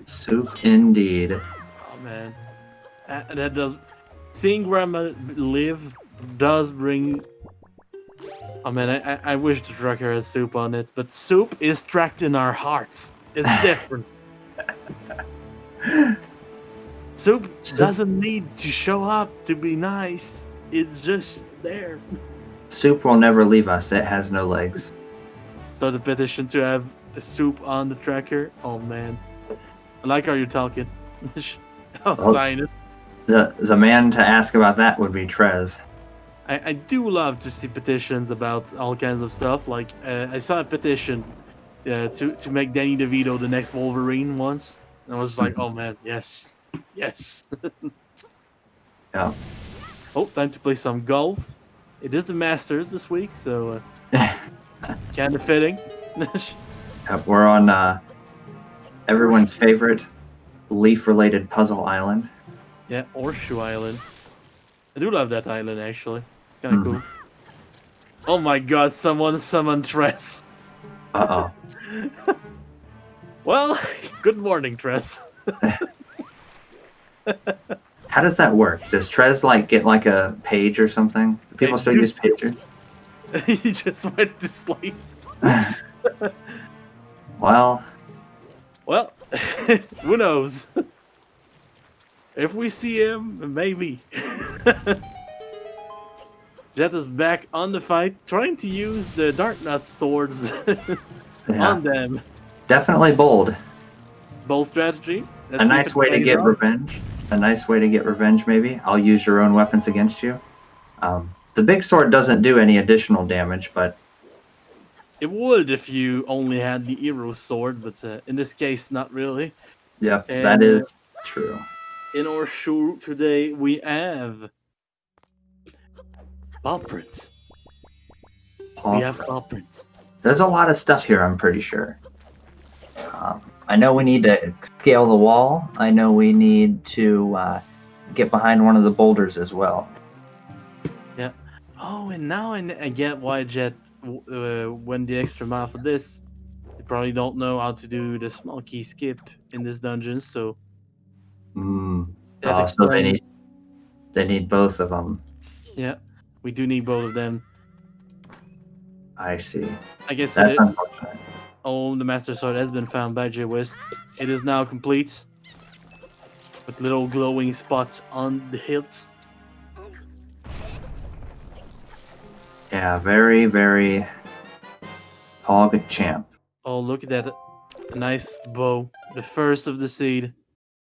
Soup indeed. Oh man, that does. Seeing Grandma live does bring. Oh man, I wish the tracker has Soup on it, but Soup is tracked in our hearts. It's different. Soup doesn't need to show up to be nice. It's just there. Soup will never leave us. It has no legs. So the petition to have the Soup on the tracker. Oh man, I like how you're talking. I'll sign it. The man to ask about that would be Trez. I do love to see petitions about all kinds of stuff. Like I saw a petition to make Danny DeVito the next Wolverine once, and I was like, oh man, yes. Yeah. Oh, time to play some golf. It is the Masters this week, so kind of fitting. We're on everyone's favorite leaf-related puzzle island. Yeah, Horseshoe Island. I do love that island, actually. It's kind of cool. Oh my god, someone summoned Tress. Uh-oh. Well, good morning, Tress. How does that work? Does Trez get like a page or something? Do people still use pagers? He just went to sleep. Well, who knows? If we see him, maybe. Jet is back on the fight, trying to use the Darknut swords on them. Definitely bold. Bold strategy. A nice way to get revenge. A nice way to get revenge, maybe. I'll use your own weapons against you. The big sword doesn't do any additional damage, but... It would if you only had the hero sword, but in this case, not really. Yep, that is true. In our show today, we have... paw prints. We have paw prints. There's a lot of stuff here, I'm pretty sure. I know we need to scale the wall. I know we need to get behind one of the boulders as well. Yeah. Oh, and now I get why Jet went the extra mile for this. They probably don't know how to do the small key skip in this dungeon, so... So they need both of them. Yeah, we do need both of them. I see. I guess that's unfortunate. Oh, the Master Sword has been found by jwiste. It is now complete. With little glowing spots on the hilt. Yeah, very, very hog champ. Oh, look at that. A nice bow. The first of the seed.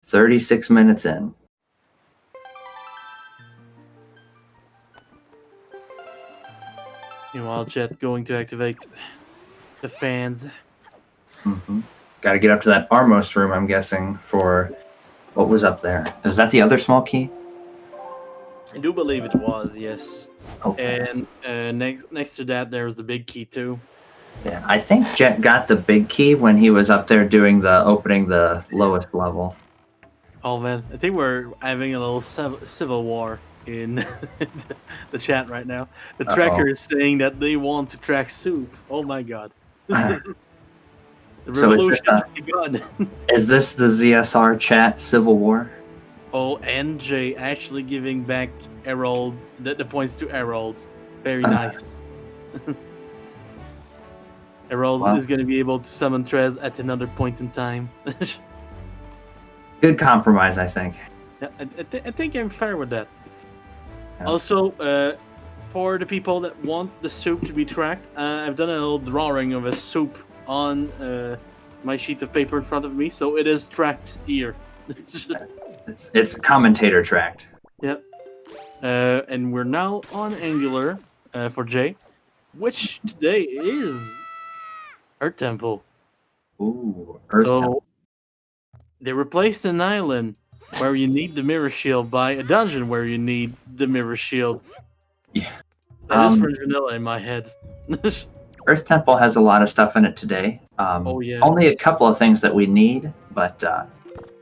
36 minutes in. Meanwhile, Jet going to activate the fans. Got to get up to that Armos room, I'm guessing, for what was up there. Is that the other small key? I do believe it was, yes. Okay. And next to that, there's the big key too. Yeah, I think Jet got the big key when he was up there doing the opening the lowest level. Oh man, I think we're having a little civil war in the chat right now. The tracker is saying that they want to track Soup. Oh my god. The So revolution has begun. is this the ZSR chat civil war? Oh, and Jay actually giving back Herald the points to Herald. Very nice. Herald is going to be able to summon Trez at another point in time. Good compromise, I think. Yeah, I think I'm fair with that. Yeah. Also, for the people that want the soup to be tracked, I've done a little drawing of a soup on my sheet of paper in front of me, so it is tracked here. It's commentator tracked. Yep. And we're now on Angular for Jay, which today is Earth Temple. Ooh, Earth Temple. They replaced an island where you need the mirror shield by a dungeon where you need the mirror shield. Yeah. That is for vanilla in my head. Earth Temple has a lot of stuff in it today. Oh yeah. Only a couple of things that we need, but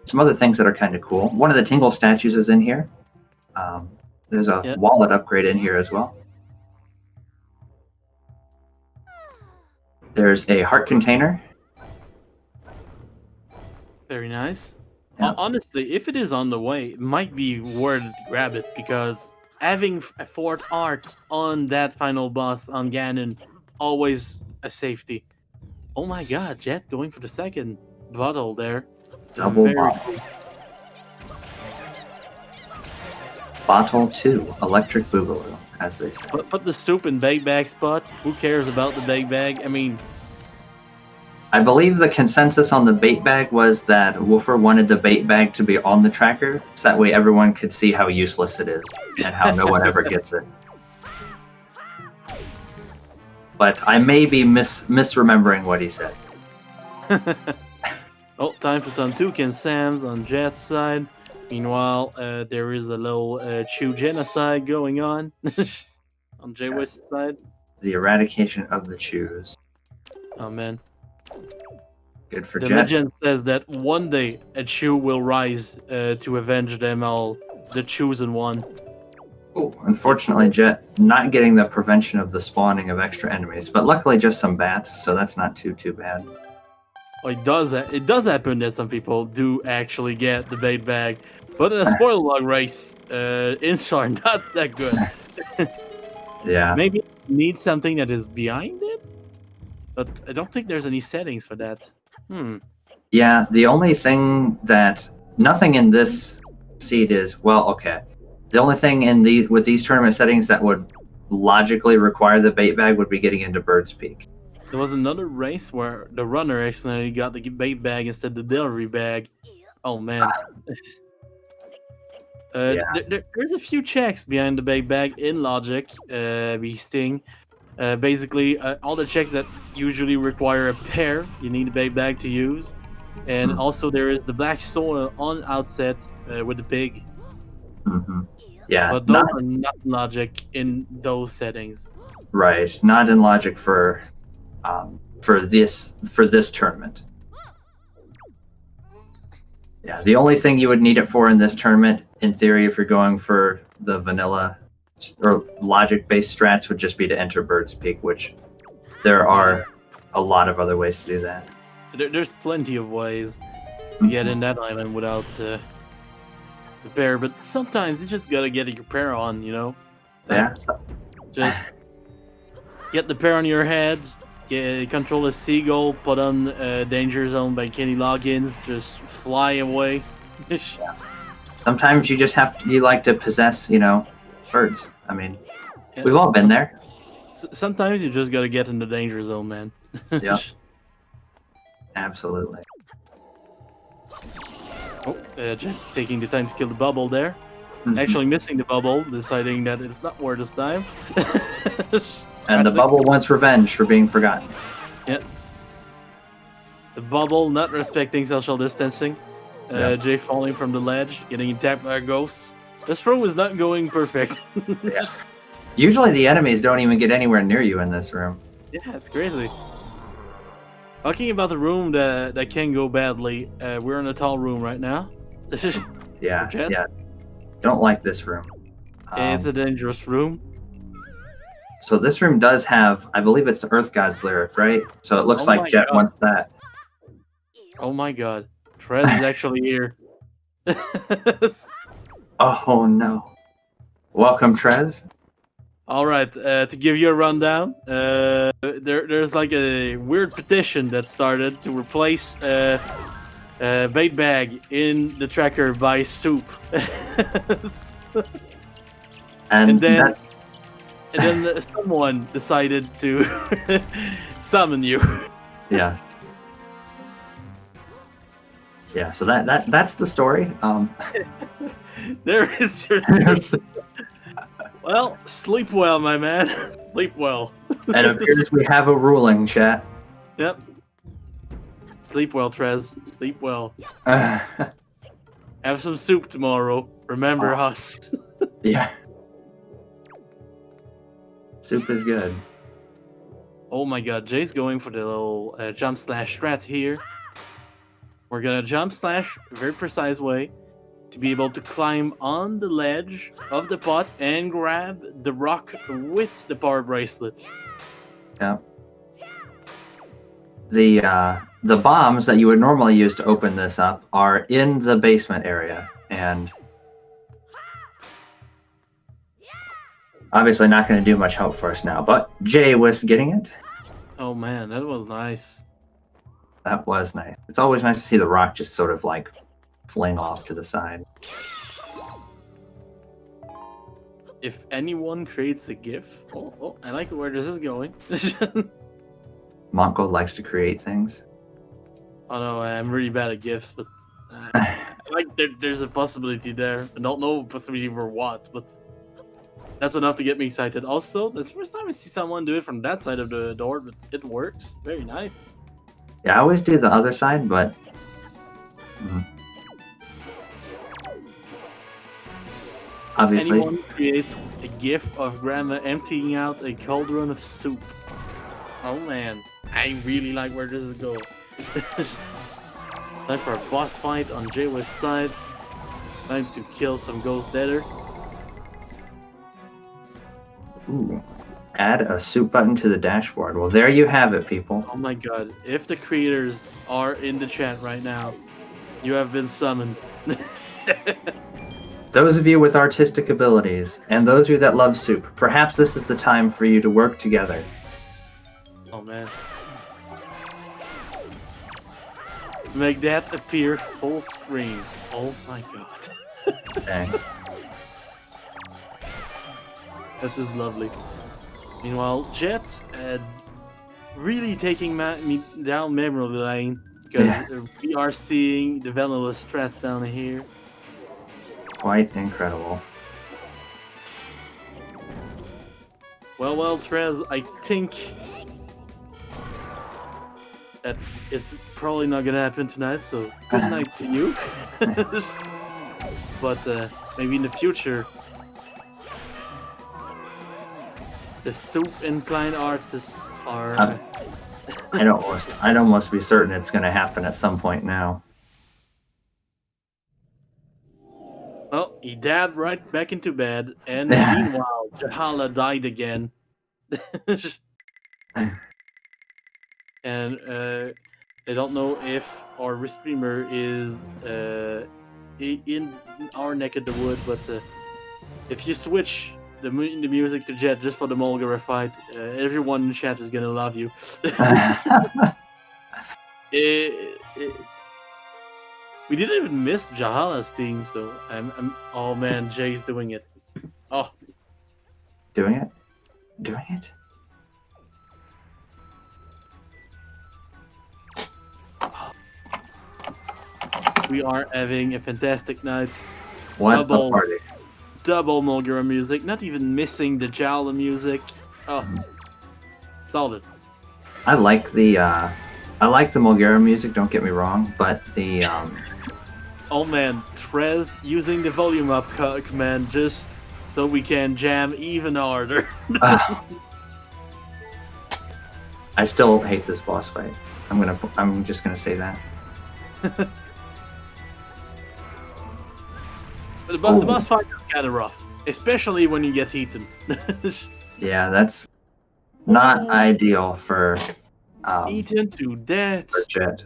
some other things that are kind of cool. One of the Tingle statues is in here. There's a wallet upgrade in here as well. There's a heart container. Very nice. Yeah. Honestly, if it is on the way, it might be worth to grab it, because having a fourth art on that final boss on Ganon, always a safety. Oh my god, Jet going for the second bottle there. Double bottle. Cool. Bottle 2, Electric Boogaloo, as they say. Put the soup in bag bag spot. Who cares about the bag bag? I mean, I believe the consensus on the bait bag was that Woofer wanted the bait bag to be on the tracker, so that way everyone could see how useless it is and how no one ever gets it. But I may be misremembering what he said. Oh, time for some Toucan Sams on Jet's side. Meanwhile, there is a little Chew genocide going on on jwiste's side. The eradication of the Chews. Oh man. Good for The Jet. legend says that one day a Chew will rise to avenge them all, the chosen one. Oh, unfortunately, Jet not getting the prevention of the spawning of extra enemies, but luckily just some bats, so that's not too bad. Oh, it does happen that some people do actually get the bait bag, but in a spoiler log race, ints are not that good. Yeah. Maybe it needs something that is behind it, but I don't think there's any settings for that. Yeah, the only thing that nothing in this seed is, well, okay. The only thing in with these tournament settings that would logically require the bait bag would be getting into Bird's Peak. There was another race where the runner accidentally got the bait bag instead of the delivery bag. Oh man. There's a few checks behind the bait bag in Logic, Sting. Basically, all the checks that usually require a pair, you need a bait bag to use. And also there is the black soil on outset with the pig. Mm-hmm. Yeah, but those are not in Logic in those settings. Right, not in Logic for this tournament. Yeah, the only thing you would need it for in this tournament, in theory, if you're going for the vanilla or logic-based strats, would just be to enter Bird's Peak, which there are a lot of other ways to do that. There's plenty of ways to get in that island without the pair, but sometimes you just gotta get your pair on, you know? Yeah. Just get the pair on your head, control a seagull, put on Danger Zone by Kenny Loggins, just fly away. Yeah. Sometimes you just you like to possess, birds. I mean, we've all been there. Sometimes you just gotta get in the Danger Zone, man. Yeah. Absolutely. Oh, taking the time to kill the bubble there. Actually missing the bubble, deciding that it's not worth his time. And the bubble wants revenge for being forgotten. Yeah. The bubble not respecting social distancing. Jay falling from the ledge, getting attacked by a ghost. This throw is not going perfect. Yeah. Usually the enemies don't even get anywhere near you in this room. Yeah, it's crazy. Talking about the room that can go badly, we're in a tall room right now. Yeah. Don't like this room. It's a dangerous room. So this room does have, I believe it's the Earth God's lyric, right? So it looks like Jet wants that. Oh my god. Trez is actually here. Oh no. Welcome, Trez. All right, to give you a rundown, there's like a weird petition that started to replace bait bag in the tracker by soup. And then someone decided to summon you. Yes. Yeah, so that's the story. There is your Well, sleep well, my man. Sleep well. It appears we have a ruling, chat. Yep. Sleep well, Trez. Sleep well. Uh, Have some soup tomorrow. Remember us. yeah. Soup is good. Oh my god, Jay's going for the little jump slash strat here. We're gonna jump slash very precise way to be able to climb on the ledge of the pot and grab the rock with the power bracelet. Yeah. The bombs that you would normally use to open this up are in the basement area, and obviously not going to do much help for us now. But Jay was getting it. Oh man, that was nice. That was nice. It's always nice to see the rock just sort of like fling off to the side. If anyone creates a GIF, oh, I like where this is going. Monko likes to create things. Oh no, I'm really bad at GIFs, but like there's a possibility there. I don't know possibility for what, but that's enough to get me excited. Also, that's the first time I see someone do it from that side of the door, but it works. Very nice. Yeah, I always do the other side, but obviously. Anyone creates a GIF of Grandma emptying out a cauldron of soup. Oh man, I really like where this is going. Time for a boss fight on jwiste side. Time to kill some ghost deader. Ooh, add a soup button to the dashboard. Well, there you have it, people. Oh my god, if the creators are in the chat right now, you have been summoned. Those of you with artistic abilities, and those of you that love soup, perhaps this is the time for you to work together. Oh man. Make that appear full screen. Oh my god. Dang. That is lovely. Meanwhile, Jet really taking me down memory lane because we are seeing the vanilla strats down here. Quite incredible. Well, Trez, I think that it's probably not gonna happen tonight, so good night to you. But maybe in the future, the soup inclined artists are. I'd almost be certain it's going to happen at some point now. Oh, he dabbed right back into bed, and meanwhile, Jahala died again. And I don't know if our streamer is in our neck of the wood, but if you switch the music to Jet just for the Mulgara fight, everyone in the chat is gonna love you. We didn't even miss Jahala's team, so oh man, Jay's doing it. Oh, doing it. We are having a fantastic night. What a party. Double Mulgara music, not even missing the Jala music. Oh, solid. I like the Mulgara music, don't get me wrong, but the Oh man, Trez using the volume up command just so we can jam even harder. I still hate this boss fight. I'm just gonna say that. The boss fight is kind of rough, especially when you get eaten. Yeah, that's not ideal for eaten to death. For Jet.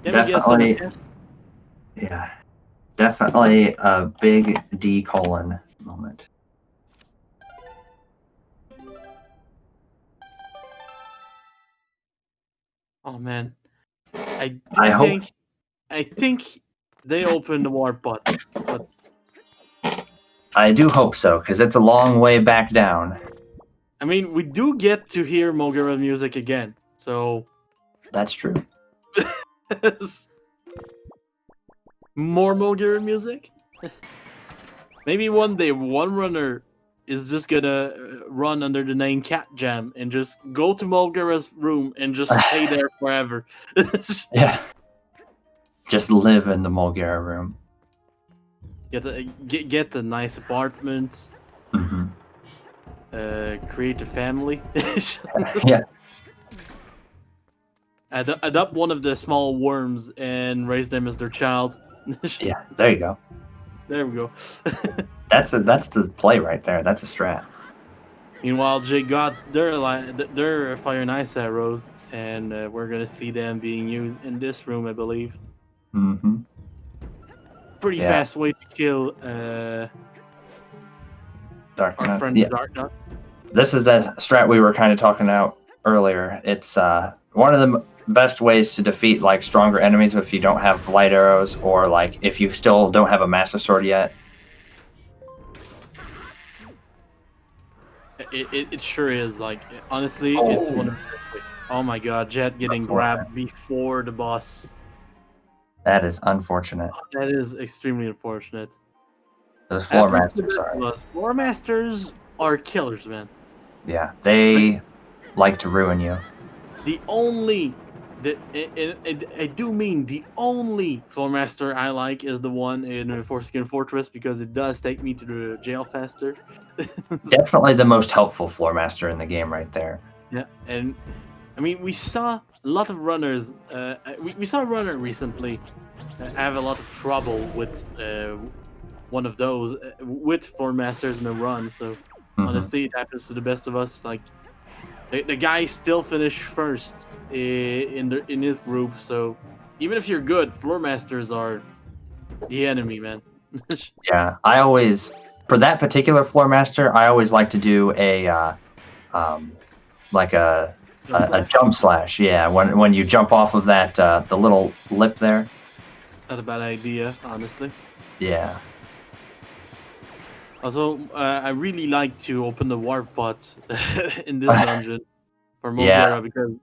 Can we guess some Definitely. Yeah. Definitely a big D colon moment. Oh man, I hope. think they opened the warp button, but I do hope so, because it's a long way back down. I mean we do get to hear Mogura music again, so That's true. more Mogura music. Maybe one day one runner is just gonna run under the name Cat Jam and just go to Mogura's room and just stay there forever. Yeah. Just live in the Mulgara room. Get the nice apartment. Hmm. Create a family. Yeah. Adopt one of the small worms and raise them as their child. Yeah. There you go. There we go. That's the play right there. That's a strat. Meanwhile, Jay got their fire and ice arrows, and we're gonna see them being used in this room, I believe. Hmm. Pretty Yeah. fast way to kill Dark our Nuts. friend Yeah. Dark Nuts. This is that strat we were kind of talking about earlier. It's one of the best ways to defeat like stronger enemies if you don't have light arrows, or like if you still don't have a master sword yet. It sure is. Like honestly, it's one of the best ways. Oh my god, Jet getting grabbed before the boss. That is unfortunate. That is extremely unfortunate. Those floor Happens to masters the are. best of us. Floor masters are killers, man. Yeah, they like to ruin you. The only, I do mean the only floor master I like is the one in Foreskin Fortress because it does take me to the jail faster. Definitely the most helpful floor master in the game, right there. Yeah, and I mean we saw a lot of runners. We saw a runner recently have a lot of trouble with one of those with floor masters in a run. So honestly, it happens to the best of us. Like the guy still finished first in his group. So even if you're good, floor masters are the enemy, man. Yeah, I always, for that particular floor master, I always like to do a like a jump slash. Yeah, when you jump off of that the little lip there. Not a bad idea, honestly. Yeah. Also, I really like to open the warp pot in this dungeon for Mogura Yeah. because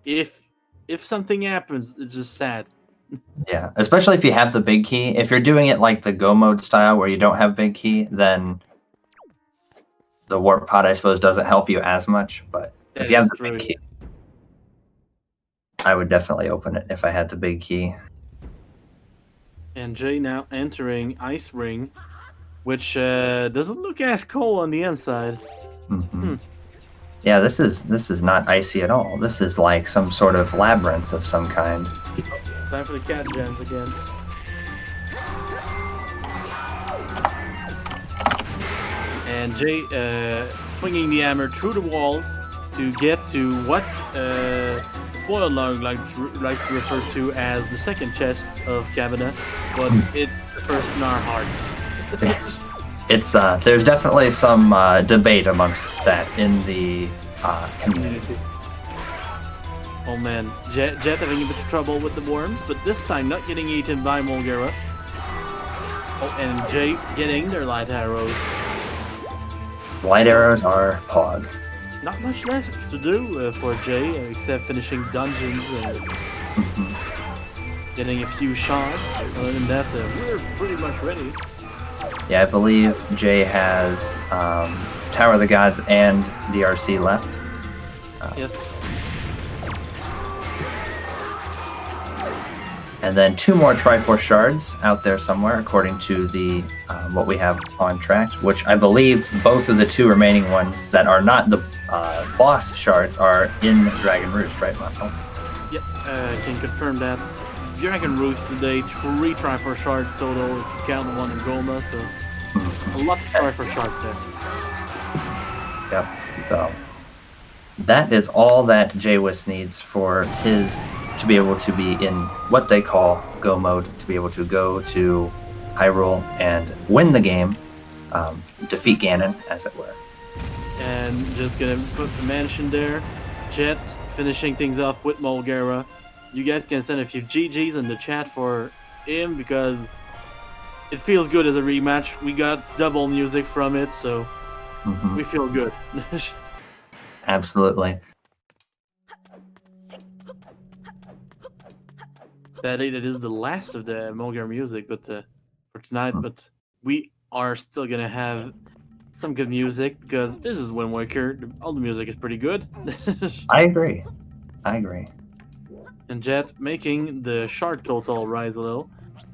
if something happens, it's just sad. Yeah, especially if you have the big key. If you're doing it like the Go mode style where you don't have big key, then the warp pod, I suppose, doesn't help you as much. But if you have the big key, I would definitely open it if I had the big key. And Jay now entering Ice Ring, which doesn't look as cold on the inside. Mm-hmm. Yeah, this is not icy at all. This is like some sort of labyrinth of some kind. Time for the cat jams again. And Jay swinging the hammer through the walls to get to what Spoiler Log likes to refer to as the second chest of cabinet, but it's the first in our hearts. It's there's definitely some debate amongst that in the community. Oh man, Jet having a bit of trouble with the worms, but this time not getting eaten by Mogura. Oh, and Jay getting their light arrows. Light arrows are pog. Not much left to do for Jay except finishing dungeons and getting a few shots. Other than that, we're pretty much ready. Yeah, I believe Jay has Tower of the Gods and DRC left. Yes. And then 2 more Triforce shards out there somewhere, according to the what we have on track, which I believe both of the 2 remaining ones that are not the boss shards are in Dragon Roost, right, Marcel? Yep, I can confirm that. Dragon Roost today, 3 Triforce shards total, if you count the one in Goma, so a lot of Triforce shards there. Yep, so that is all that jwiste needs for his to be able to be in what they call go mode, to be able to go to Hyrule and win the game, defeat Ganon, as it were. And just gonna put the mansion there. Jet finishing things off with Mulgara. You guys can send a few GGs in the chat for him because it feels good as a rematch. We got double music from it, so we feel good. Absolutely. Sadly, that is the last of the Mulgara music, but for tonight. But we are still gonna have some good music because this is Wind Waker. All the music is pretty good. I agree. And Jet making the shard total rise a little.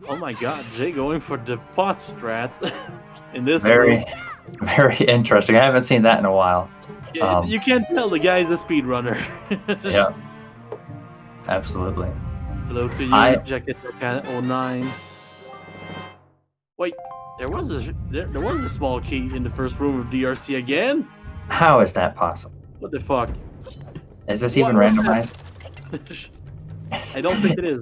Oh my god, Jay going for the pot strat in this Very room. interesting. I haven't seen that in a while. Yeah, you can't tell the guy's a speedrunner. Yeah. Absolutely. Hello to you, Jacket 09. Wait, there was a small key in the first room of DRC again? How is that possible? What the fuck? Is this even randomized? I don't think it is.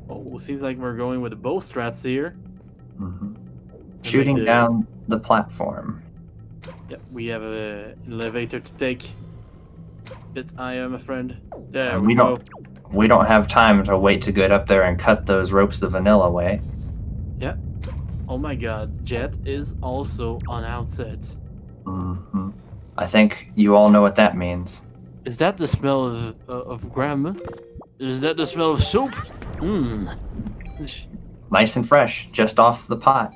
Oh, seems like we're going with the bow strats here. Shooting down the platform. Yep, we have an elevator to take. Bit I am a friend. There we go. We don't have time to wait to get up there and cut those ropes the vanilla way. Yeah. Oh my god, Jet is also on outset. I think you all know what that means. Is that the smell of grandma? Is that the smell of soup? Nice and fresh, just off the pot.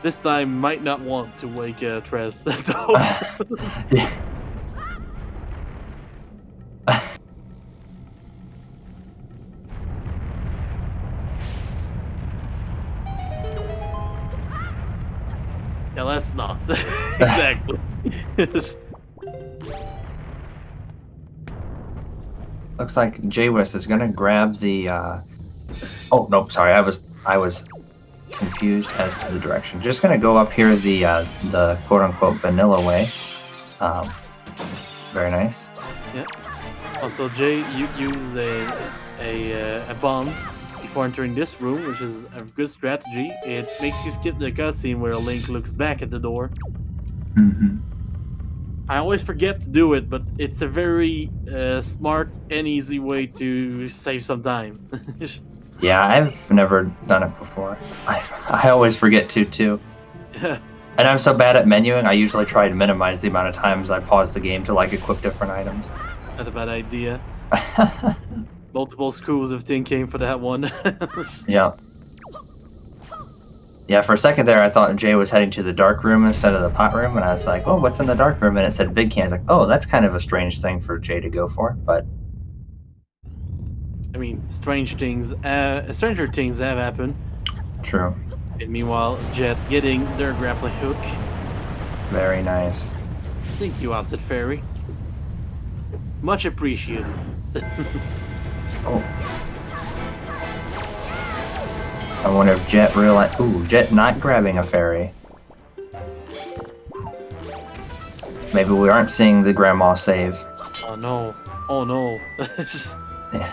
This time might not want to wake Trez though. Yeah. Yeah, let's not. Exactly. Looks like jwiste is gonna grab the. Oh nope, sorry, I was confused as to the direction. Just gonna go up here the quote unquote vanilla way. Very nice. Yeah. Also, Jay, you use a bomb before entering this room, which is a good strategy. It makes you skip the cutscene where Link looks back at the door. I always forget to do it, but it's a very smart and easy way to save some time. Yeah, I've never done it before. I always forget to too. Yeah. And I'm so bad at menuing, I usually try to minimize the amount of times I pause the game to like equip different items. Not a bad idea. Multiple schools of thinking for that one. Yeah. Yeah, for a second there, I thought Jay was heading to the dark room instead of the pot room, and I was like, oh, what's in the dark room? And it said big can. I was like, oh, that's kind of a strange thing for Jay to go for, but... I mean, stranger things have happened. True. And meanwhile, Jet getting their grappling hook. Very nice. Thank you, Outset Fairy. Much appreciated. Oh. I wonder if Jet realized... Ooh, Jet not grabbing a fairy. Maybe we aren't seeing the grandma save. Oh no. Oh no. Yeah.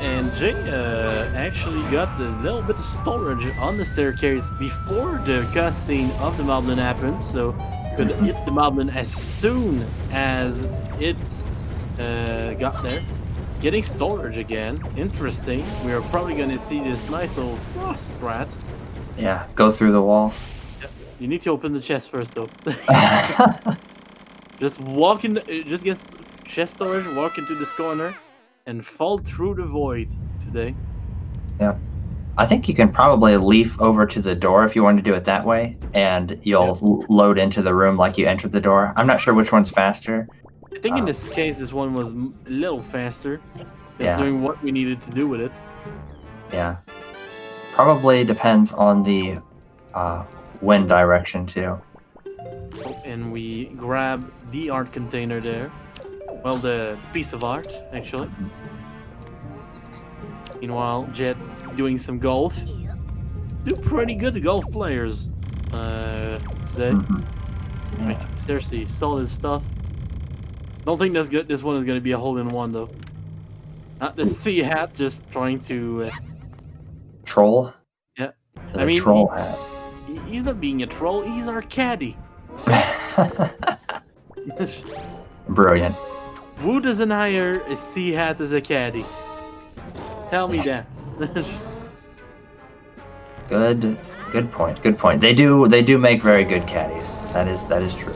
And Jay actually got a little bit of storage on the staircase before the cutscene of the Moblin happens, so could hit the Moblin as soon as it got there. Getting storage again. Interesting. We are probably going to see this nice little frost rat. Yeah, go through the wall. Yep. You need to open the chest first, though. Just walk in, just get chest storage, walk into this corner, and fall through the void today. Yeah. I think you can probably leaf over to the door if you want to do it that way, and you'll load into the room like you entered the door. I'm not sure which one's faster. I think in this case, this one was a little faster, considering what we needed to do with it. Yeah. Probably depends on the wind direction, too. Oh, and we grab the art container there. Well, the piece of art, actually. Meanwhile, Jet doing some golf. Do pretty good, the golf players. Today. Like, seriously, solid stuff. Don't think that's good. This one is going to be a hole-in-one though. Not the sea hat, just trying to Troll. Yeah, I mean, troll hat. He's not being a troll. He's our caddy. Brilliant. Who doesn't hire a sea hat as a caddy? Tell me that. Good point. Good point. They do make very good caddies. That is true.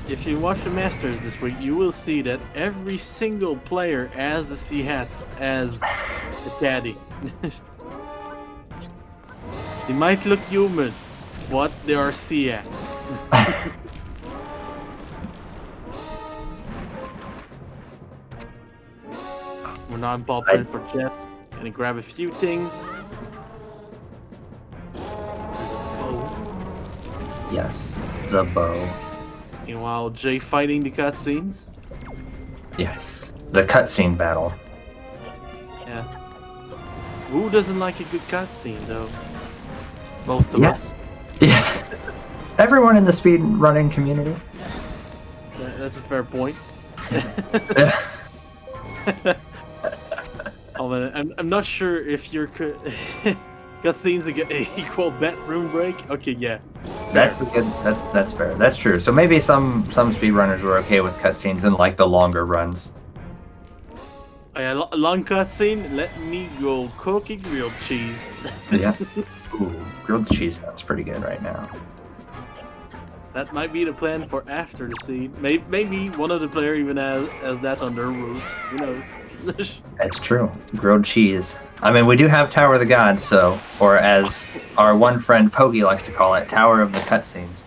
If you watch the Masters this week, you will see that every single player has a sea hat as a caddy. They might look human, but they are sea hats. We're not popping for Jet. Gonna grab a few things. There's a bow. Yes, the bow. Meanwhile, Jay fighting the cutscenes. Yes, the cutscene battle. Yeah. Who doesn't like a good cutscene, though? Most of us. Yeah. Everyone in the speed running community. That's a fair point. Oh man, I'm not sure if your cutscenes equal bedroom break. Okay, yeah. That's fair. That's true. So maybe some speedrunners were okay with cutscenes in like the longer runs. Oh, yeah, a long cutscene. Let me go cook a grilled cheese. Yeah. Ooh, grilled cheese sounds pretty good right now. That might be the plan for after the scene. Maybe one of the player even has that on their rules. Who knows? That's true. Grilled cheese. I mean, we do have Tower of the Gods, so, or as our one friend Pogi likes to call it, Tower of the Cutscenes.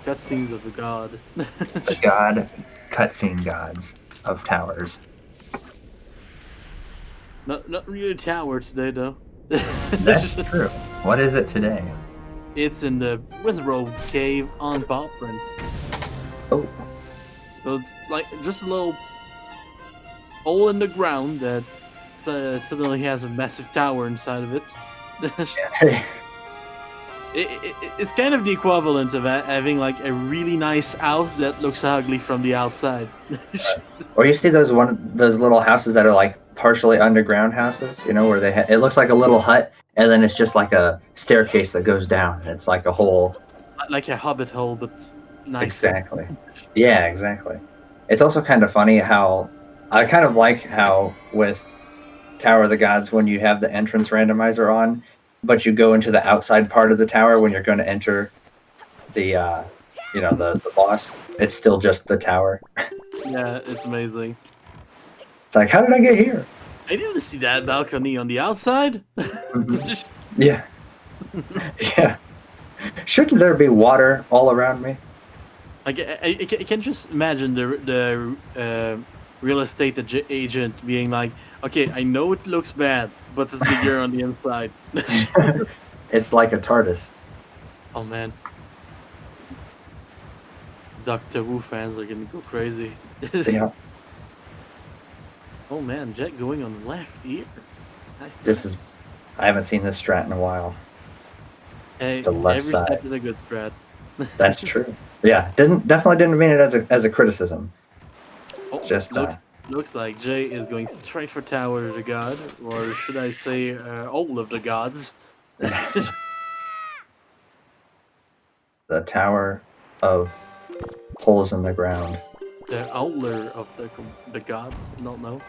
Cutscenes of the god. The god, cutscene gods of towers. Not really a tower today, though. That's true. What is it today? It's in the Wizrobe Cave on Paw Prints. Oh. So it's like just a little hole in the ground that suddenly has a massive tower inside of it. It's kind of the equivalent of having like a really nice house that looks ugly from the outside. Or you see those little houses that are like partially underground houses, you know, where it looks like a little hut, and then it's just like a staircase that goes down. It's like a hole, like a hobbit hole, but nicer. Exactly. Yeah, exactly. It's also kind of funny how I kind of like how with Tower of the Gods, when you have the entrance randomizer on, but you go into the outside part of the tower when you're going to enter the the boss, it's still just the tower. Yeah, it's amazing. It's like, how did I get here? I didn't see that balcony on the outside. Mm-hmm. Yeah. Yeah. Shouldn't there be water all around me? Like I can just imagine the real estate agent being like, okay, I know it looks bad, but it's bigger on the inside. It's like a TARDIS. Oh man. TWWR fans are gonna go crazy. Yeah. Oh man, Jet going on the left here. Nice. I haven't seen this strat in a while. Hey, the left every side. step is a good strat. That's true. Yeah, definitely didn't mean it as a criticism. Oh, Just looks like Jay is going straight for Tower of the God, or should I say, all of the gods. The Tower of Holes in the Ground. The owler of the gods. I don't know.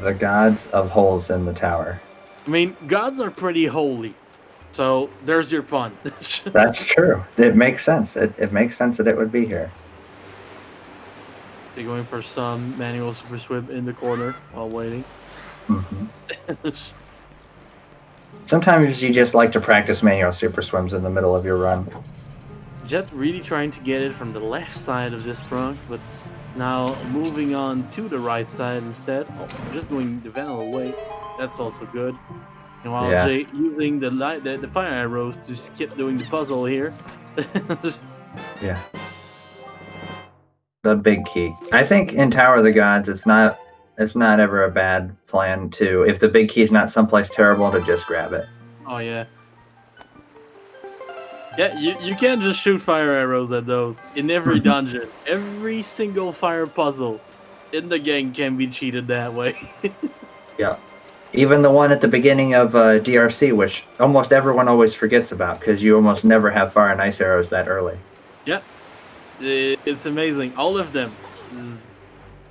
The gods of holes in the tower. I mean, gods are pretty holy, so there's your pun. That's true. It makes sense. It makes sense that it would be here. They're going for some manual super swim in the corner while waiting. Mm-hmm. Sometimes you just like to practice manual super swims in the middle of your run. Jet really trying to get it from the left side of this trunk, but now moving on to the right side instead. Oh, just going the vanilla way. That's also good. And while Jay using the fire arrows to skip doing the puzzle here. Yeah. The big key. I think in Tower of the Gods, it's not It's not ever a bad plan to, if the big key's not someplace terrible, to just grab it. Oh yeah. Yeah, you can't just shoot fire arrows at those. In every dungeon, every single fire puzzle in the game can be cheated that way. Yeah. Even the one at the beginning of DRC, which almost everyone always forgets about, because you almost never have fire and ice arrows that early. Yeah. It's amazing. All of them.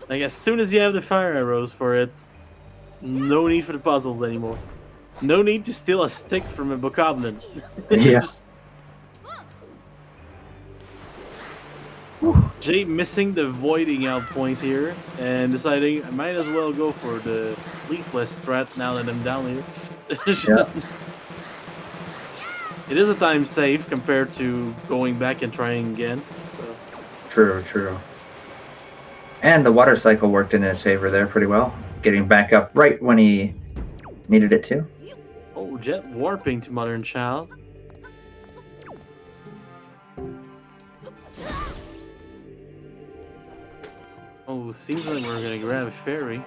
Like, as soon as you have the fire arrows for it, no need for the puzzles anymore. No need to steal a stick from a bokoblin. Yeah. Jay missing the voiding out point here and deciding I might as well go for the leafless strat now that I'm down here. Yeah. It is a time save compared to going back and trying again. So. True. And the water cycle worked in his favor there pretty well, getting back up right when he needed it to. Oh, Jet warping to Modern Child. Oh, seems like we're gonna grab a fairy.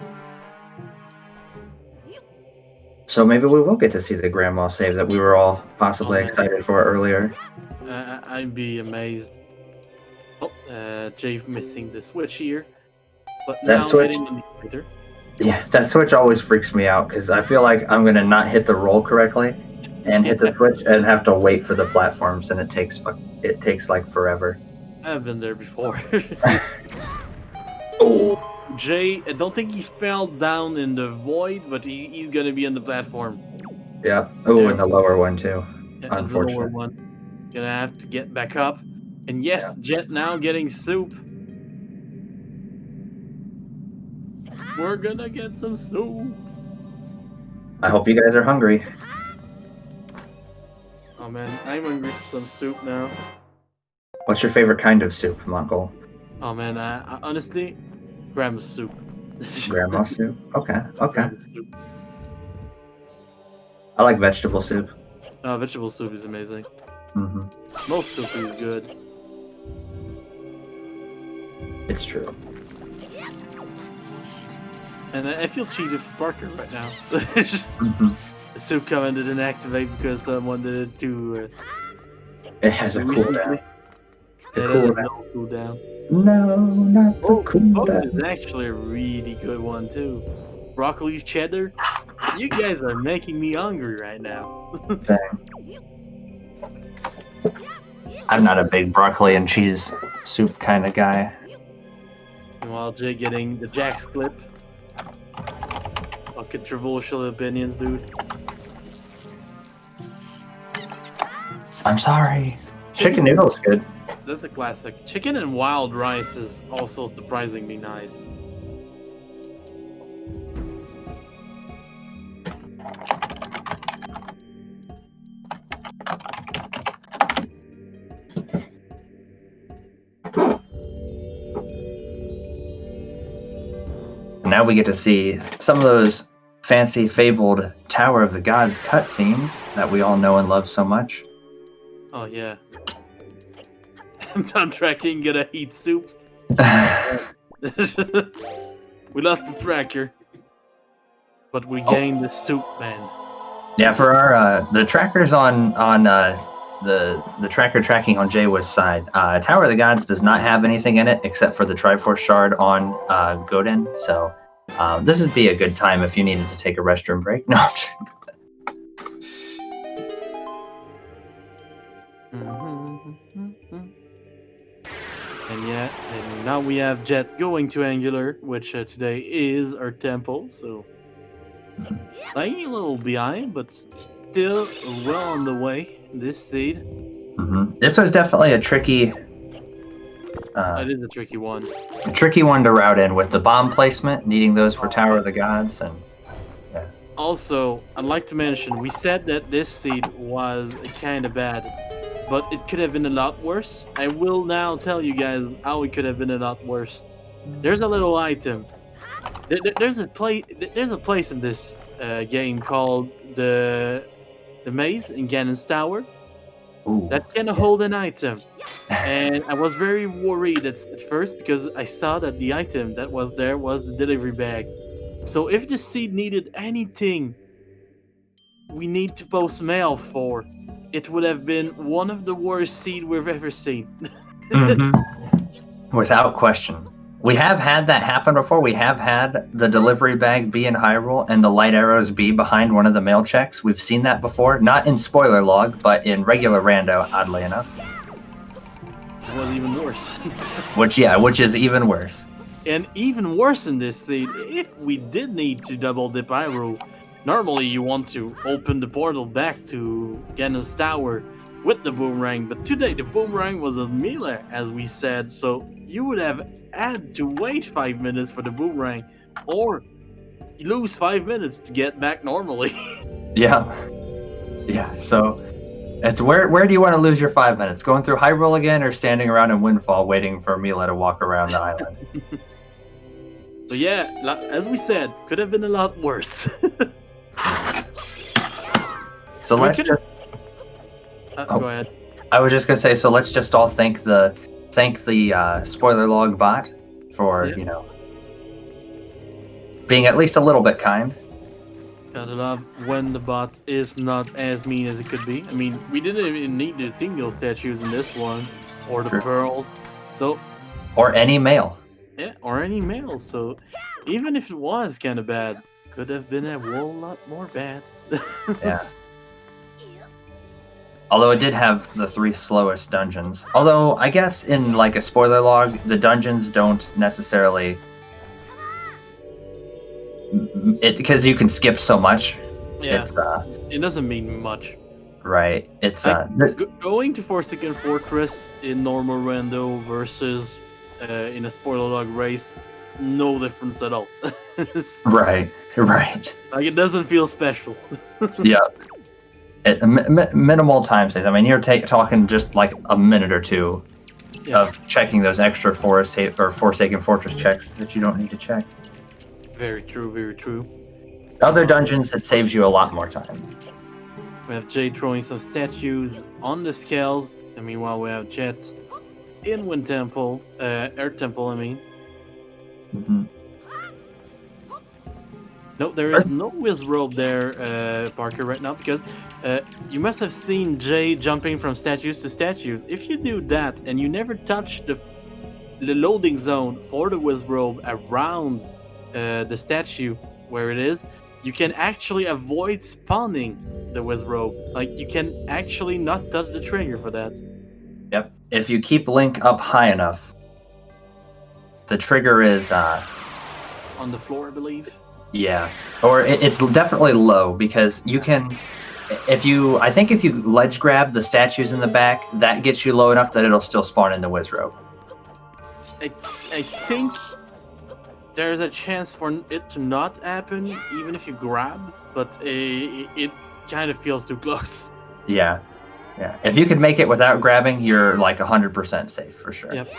So maybe we will get to see the grandma save that we were all possibly excited for earlier. I'd be amazed. Oh, Jay missing the switch here. But That now switch- hitting the indicator. Yeah, that switch always freaks me out because I feel like I'm gonna not hit the roll correctly and hit the switch and have to wait for the platforms, and it takes like forever. I've been there before. Oh, Jay, I don't think he fell down in the void, but he's gonna be on the platform. yeah. Oh, and the lower one too. Yeah, that's the lower Unfortunate. one. Gonna have to get back up. And yes, Jet now getting soup. We're gonna get some soup. I hope you guys are hungry. Oh man, I'm hungry for some soup now. What's your favorite kind of soup, Mongol? Oh man, I honestly, grandma's soup. Grandma soup? Okay. Grandma's soup. I like vegetable soup. Vegetable soup is amazing. Hmm. Most soup is good. It's true. And I feel cheated for Parker right now. Hmm. The soup command didn't activate because someone did it too It has a recently. cooldown. It's a It has a cooldown. no cooldown. No, not the Oh, cooldown. is actually a really good one too. Broccoli cheddar. You guys are making me hungry right now. Dang. I'm not a big broccoli and cheese soup kind of guy. While Jay getting the Jack's clip. Fucking controversial opinions, dude. I'm sorry. Chicken noodle's good. That's a classic. Chicken and wild rice is also surprisingly nice. Now we get to see some of those fancy fabled Tower of the Gods cutscenes that we all know and love so much. Oh yeah. I'm done tracking, gonna eat soup. We lost the tracker. But we gained the soup, man. Yeah, for our the trackers on the tracker tracking on Jaywa's side, Tower of the Gods does not have anything in it except for the Triforce Shard on Godin. So this would be a good time if you needed to take a restroom break. No. And yeah, and now we have Jet going to Angular, which today is our temple, so lagging a little behind, but still well on the way. This seed. Mm-hmm. This was definitely a tricky It is a tricky one. to route in with the bomb placement, needing those for Tower of the Gods, and Also, I'd like to mention, we said that this seed was kind of bad, but it could have been a lot worse. I will now tell you guys how it could have been a lot worse. There's a little item. There's a place in this game called the maze in Ganon's Tower ooh. that can hold an item. And I was very worried at first because I saw that the item that was there was the delivery bag. So if the seed needed anything we need to post mail for, it would have been one of the worst seed we've ever seen. Without question. We have had that happen before. We have had the delivery bag be in Hyrule and the light arrows be behind one of the mail checks. We've seen that before. Not in spoiler log, but in regular rando, oddly enough. It was even worse. Which is even worse. And even worse in this seed, if we did need to double dip Hyrule, normally you want to open the portal back to Ganon's Tower with the boomerang, but today the boomerang was a melee, as we said, so you would have had to wait 5 minutes for the boomerang, or you lose 5 minutes to get back normally. Yeah, so it's where do you want to lose your 5 minutes? Going through Hyrule again, or standing around in Windfall waiting for Mila to walk around the island? So yeah, as we said, could have been a lot worse. So let's just... Go ahead. I was just gonna say, so let's just all thank the spoiler log bot for being at least a little bit kind. Gotta love when the bot is not as mean as it could be. I mean, we didn't even need the Tingle statues in this one, or the pearls, or any mail. Yeah, or any mail. So even if it was kind of bad, could have been a whole lot more bad. Yeah. Although it did have the 3 slowest dungeons. Although, I guess in like a spoiler log, the dungeons don't necessarily... because you can skip so much. Yeah, it doesn't mean much. Right. It's going to Forsaken Fortress in normal rando versus in a spoiler log race, no difference at all. Right. Like, it doesn't feel special. Yeah. Minimal time saves. I mean, you're talking just like a minute or two of checking those extra Forsaken Fortress checks that you don't need to check. Very true, very true. Other dungeons, it saves you a lot more time. We have Jade throwing some statues on the scales, and meanwhile we have Jet in Wind Temple, Earth Temple, I mean. Mm-hmm. No, there is no Wizrobe there, Parker, right now, because you must have seen Jay jumping from statues to statues. If you do that, and you never touch the loading zone for the Wizrobe around the statue where it is, you can actually avoid spawning the Wizrobe. Like, you can actually not touch the trigger for that. Yep. If you keep Link up high enough, the trigger is... on the floor, I believe. Yeah, or it's definitely low, because you can, I think if you ledge grab the statues in the back, that gets you low enough that it'll still spawn in the Wizrobe. I think there's a chance for it to not happen, even if you grab, but it kind of feels too close. Yeah. If you can make it without grabbing, you're like 100% safe for sure. Yep.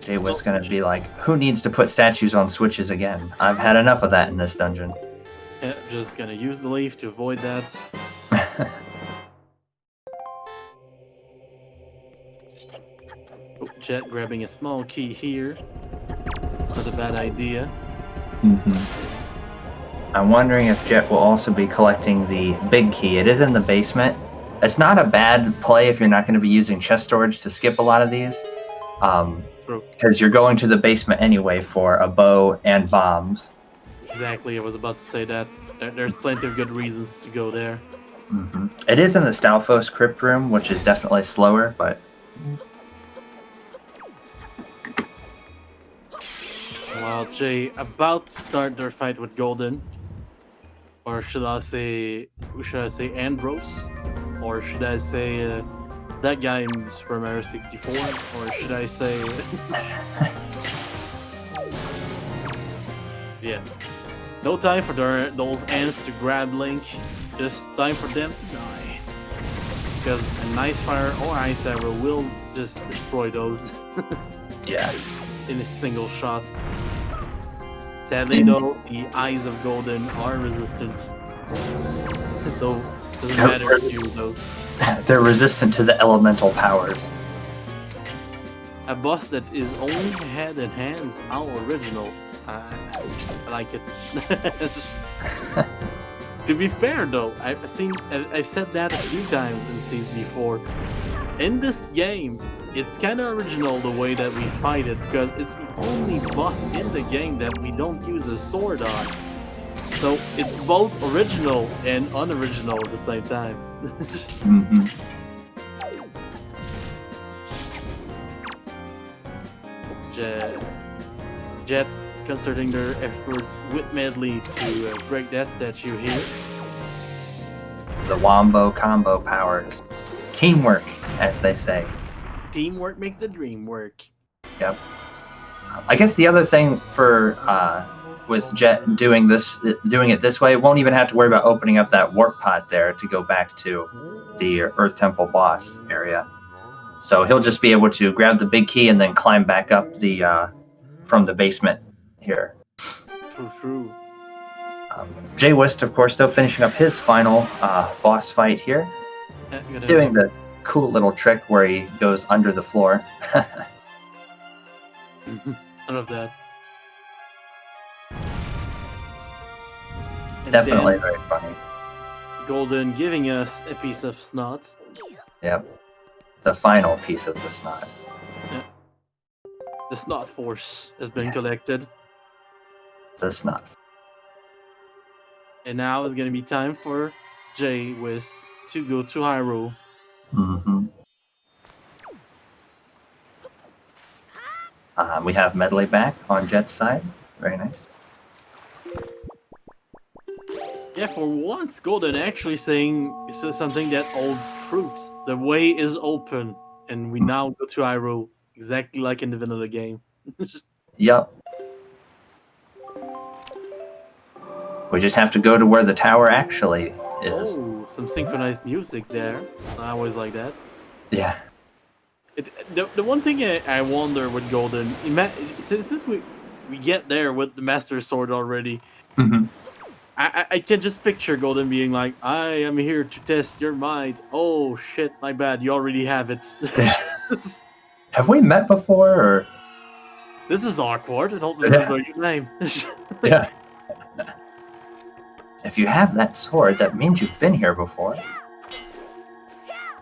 Jay was gonna be like, who needs to put statues on switches again? I've had enough of that in this dungeon. Yeah, just gonna use the leaf to avoid that. Jet grabbing a small key here. Not a bad idea. Mm-hmm. I'm wondering if Jet will also be collecting the big key. It is in the basement. It's not a bad play if you're not going to be using chest storage to skip a lot of these. Because you're going to the basement anyway for a bow and bombs. Exactly, I was about to say that. There's plenty of good reasons to go there. Mm-hmm. It is in the Stalfos crypt room, which is definitely slower, but... While Jay about to start their fight with Golden, or should I say Andros, or should I say that guy in Super Mario 64, or should I say... Yeah. No time for those ants to grab Link, just time for them to die. Because a nice fire or ice arrow will just destroy those. Yes. In a single shot. Sadly though, the eyes of Golden are resistant. So, it doesn't matter if you use those. They're resistant to the elemental powers. A boss that is only head and hands, how original. I like it. To be fair though, I've said that a few times in season before. In this game, it's kind of original the way that we fight it, because it's the only boss in the game that we don't use a sword on. So it's both original and unoriginal at the same time. Mm-hmm. Jet concerting their efforts with Medley to break that statue here. The wombo combo powers. Teamwork, as they say. Teamwork makes the dream work. Yep. I guess the other thing for with Jet doing it this way, won't even have to worry about opening up that warp pod there to go back to the Earth Temple boss area. So he'll just be able to grab the big key and then climb back up the from the basement here. True. Jwiste, of course, still finishing up his final boss fight here. Doing the cool little trick where he goes under the floor. I love that. Definitely very funny. Golden giving us a piece of snot. Yep. The final piece of the snot. Yep. The snot force has been collected. The snot. And now it's gonna be time for Jwiste to go to Hyrule. Mm-hmm. We have Medley back on Jet's side. Very nice. Yeah, for once, Golden actually saying something that holds truth. The way is open, and we now go to Hyrule, exactly like in the vanilla game. Yup. We just have to go to where the tower actually is. Oh, some synchronized music there. I always like that. Yeah. The one thing I wonder with Golden, since we get there with the Master Sword already, Mm-hmm. I can just picture Golden being like, I am here to test your might. Oh shit, my bad, you already have it. Have we met before, or? This is awkward, I don't remember your name. Yeah. If you have that sword, that means you've been here before.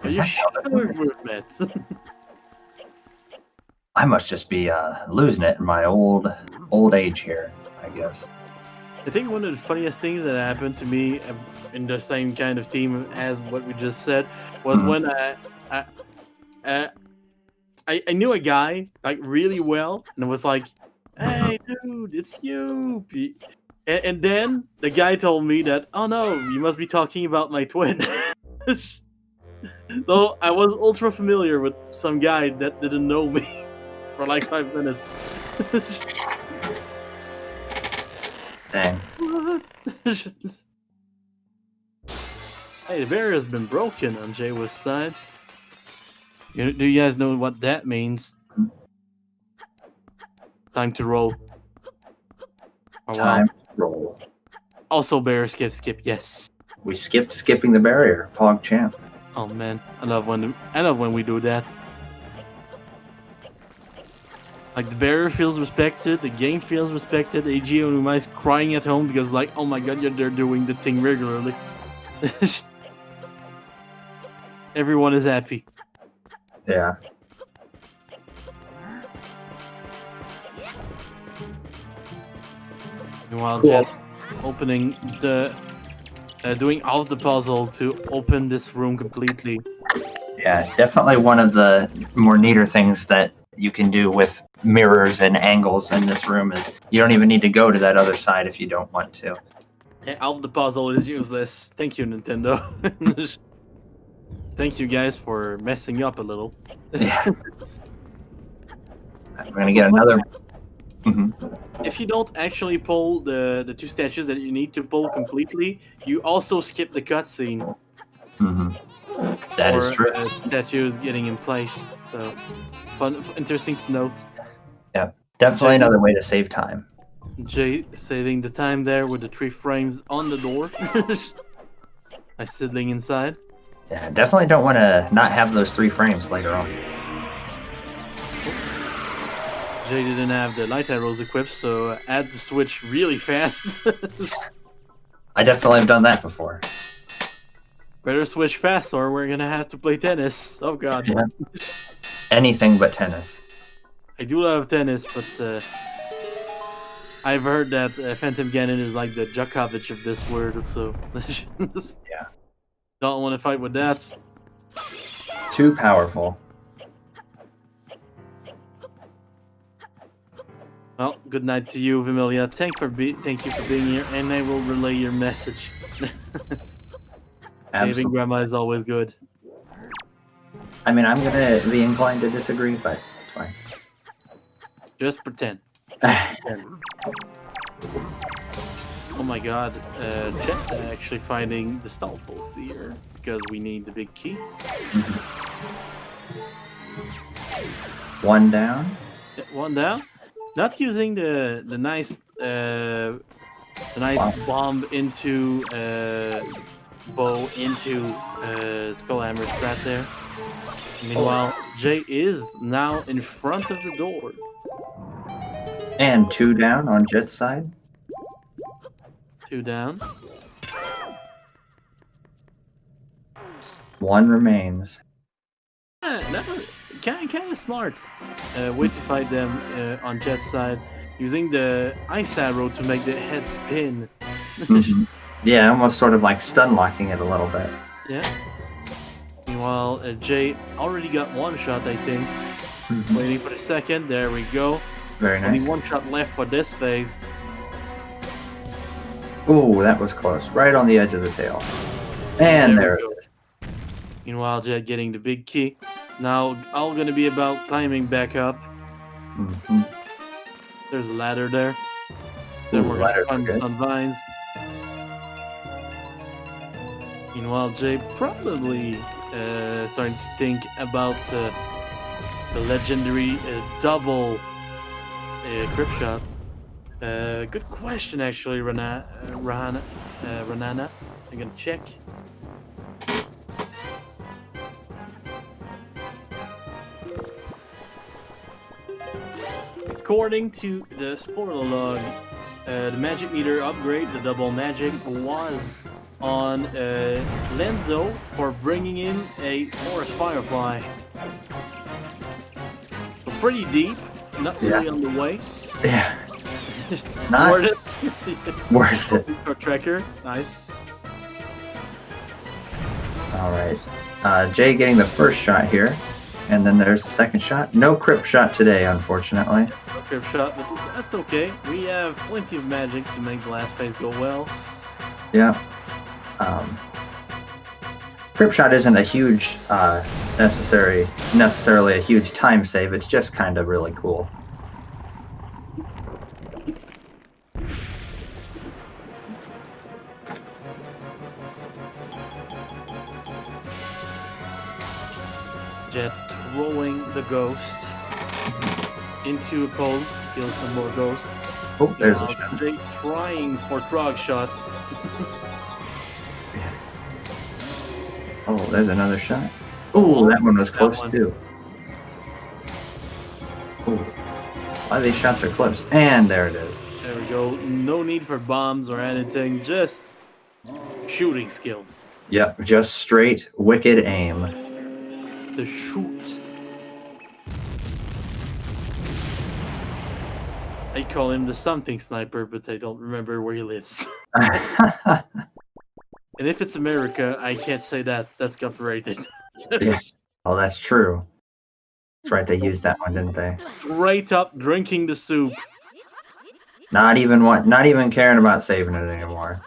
Are you sure we've met? I must just be losing it in my old age here, I guess. I think one of the funniest things that happened to me in the same kind of theme as what we just said was when I knew a guy like really well, and it was like, "Hey, dude, it's you." And then the guy told me that, "Oh no, you must be talking about my twin." So I was ultra familiar with some guy that didn't know me for like 5 minutes. Dang. Hey, the barrier's been broken on Jwist's side. Do you guys know what that means? Time to roll. Oh, Time wow. to roll. Also, barrier skip. Yes. We skipped skipping the barrier, Pog Champ. Oh man, I love when we do that. Like the barrier feels respected, the game feels respected. AG and Umai's crying at home because like, oh my god, they're doing the thing regularly. Everyone is happy. Yeah. Meanwhile, Cool. Jet opening the doing half the puzzle to open this room completely. Yeah, definitely one of the more neater things that you can do with mirrors and angles in this room is you don't even need to go to that other side if you don't want to. Yeah, half the puzzle is useless. Thank you, Nintendo. Thank you guys for messing up a little. Yeah. We're gonna get another. If you don't actually pull the two statues that you need to pull completely, you also skip the cutscene. That is true. Statues getting in place. So, fun, interesting to note. Yeah, definitely another way to save time. Jay saving the time there with the 3 frames on the door. By sidling inside. Yeah, definitely don't want to not have those 3 frames later on. Jay didn't have the light arrows equipped, so add the switch really fast. I definitely have done that before. Better switch fast or we're gonna have to play tennis. Oh god. Yeah. Anything but tennis. I do love tennis, but I've heard that Phantom Ganon is like the Djokovic of this world, so Yeah. Don't want to fight with that. Too powerful. Well, good night to you, Vimilia. Thank you for being here, and I will relay your message. Saving Grandma is always good. I mean, I'm gonna be inclined to disagree, but it's fine. Just pretend. Oh my god, Jet actually finding the Stalfos here, because we need the big key. One down. Yeah, one down. Not using the nice bomb into bow into Skullhammer strat there. Meanwhile, Jay is now in front of the door. And 2 down on Jet's side. 2 down. 1 remains. That was kind of smart. Way to fight them on Jet's side, using the ice arrow to make the head spin. Yeah, almost sort of like stun locking it a little bit. Yeah. Meanwhile, Jay already got 1 shot, I think. Waiting for the second. There we go. Very nice. Only 1 shot left for this phase. Ooh, that was close. Right on the edge of the tail. And there it is. Meanwhile, Jet getting the big key. Now, all gonna be about climbing back up. There's a ladder there. Then we're on vines. Meanwhile, Jay probably starting to think about the legendary double grip shot. Good question, actually, Ranana. I'm gonna check. According to the spoiler log, the magic meter upgrade, the double magic, was on Lenzo for bringing in a forest firefly. So pretty deep, not really on the way. Yeah. Not worth it. Worth it. For Trekker, nice. Alright. Jay getting the first shot here. And then there's the second shot. No crypt shot today, unfortunately. No crypt shot, but that's okay. We have plenty of magic to make the last phase go well. Yeah. Crypt shot isn't a huge, necessarily a huge time save. It's just kind of really cool. Jet throwing the ghost into a pole, kill some more ghosts. Oh, there's a shot. Jay trying for frog shots. Oh, there's another shot. Oh, that one was close too. Oh, a lot of these shots are close. And there it is. There we go. No need for bombs or anything, just shooting skills. Yep, just straight wicked aim. The shoot. I call him the something sniper, but I don't remember where he lives. And if it's America, I can't say that. That's copyrighted. Yeah. Oh, that's true. That's right, they used that one, didn't they? Straight up drinking the soup. Not even caring about saving it anymore.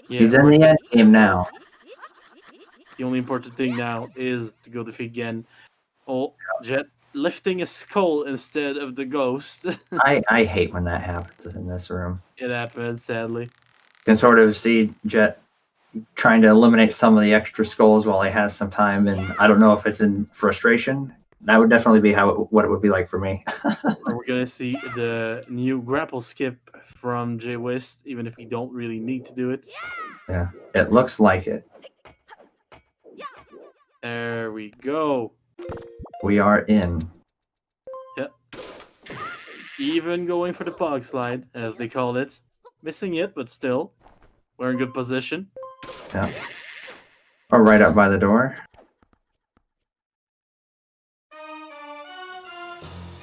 Yeah, He's in the end game now. The only important thing now is to go defeat Gen. Oh, Jet lifting a skull instead of the ghost. I hate when that happens in this room. It happens, sadly. You can sort of see Jet trying to eliminate some of the extra skulls while he has some time, and I don't know if it's in frustration. That would definitely be what it would be like for me. We're gonna see the new grapple skip from jwiste, even if we don't really need to do it. Yeah, it looks like it. There we go. We are in. Yep. even going for the pog slide, as they call it. Missing it, but still, we're in good position. Yeah. Or right up by the door.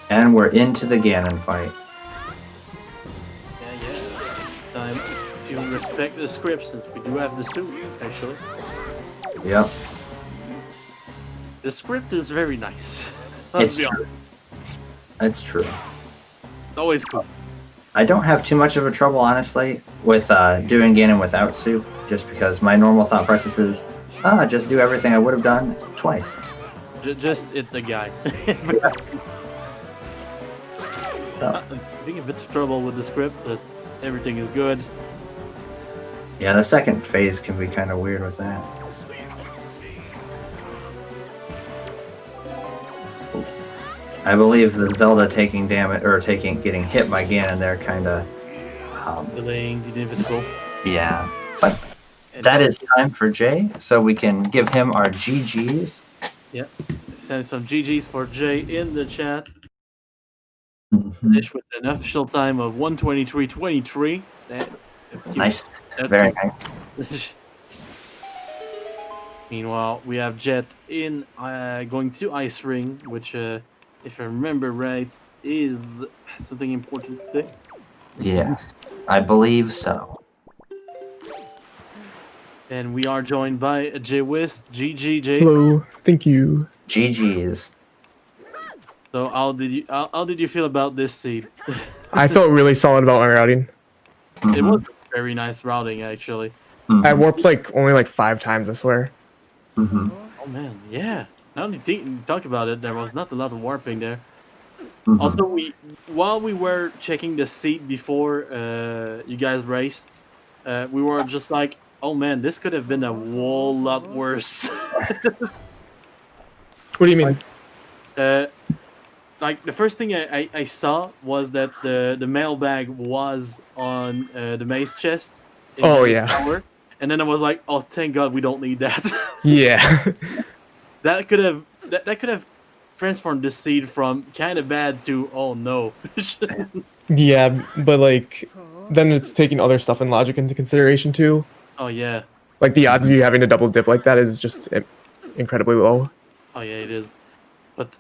And we're into the Ganon fight. Yeah. Time to respect the script since we do have the suit, actually. Yep. The script is very nice. It's true. It's true. It's always cool. I don't have too much of a trouble, honestly, with doing Ganon without soup, just because my normal thought process is, just do everything I would have done twice. Just hit the guy. I'm having a bit of trouble with the script, but everything is good. Yeah, the second phase can be kind of weird with that. I believe the Zelda taking damage or getting hit by Ganon, they're kind of Delaying the inevitable. Yeah, but that is time for Jay, so we can give him our GGs. Yep. Send some GGs for Jay in the chat. Mm-hmm. Finish with an official time of 1:23:23. That's cute. Nice. That's Very cute. nice. Meanwhile, we have Jet in going to Ice Ring, which, if I remember right, is something important today. Yes, I believe so. And we are joined by jwiste. GG, Jay. Hello, thank you. GGs. So how did you feel about this seed? I felt really solid about my routing. It was a very nice routing, actually. I warped only 5 times, I swear. Mm-hmm. Oh man, yeah. Now that you talk about it, there was not a lot of warping there. Mm-hmm. Also, while we were checking the seat before you guys raced, we were just like, oh man, this could have been a whole lot worse. What do you mean? Like the first thing I saw was that the mailbag was on the maze chest. In Oh, the yeah. tower. And then I was like, oh, thank God we don't need that. Yeah. that could have transformed this seed from kind of bad to oh no. Yeah, but then it's taking other stuff in logic into consideration too. Oh yeah. Like the odds of you having to double dip like that is just incredibly low. Oh yeah, it is. But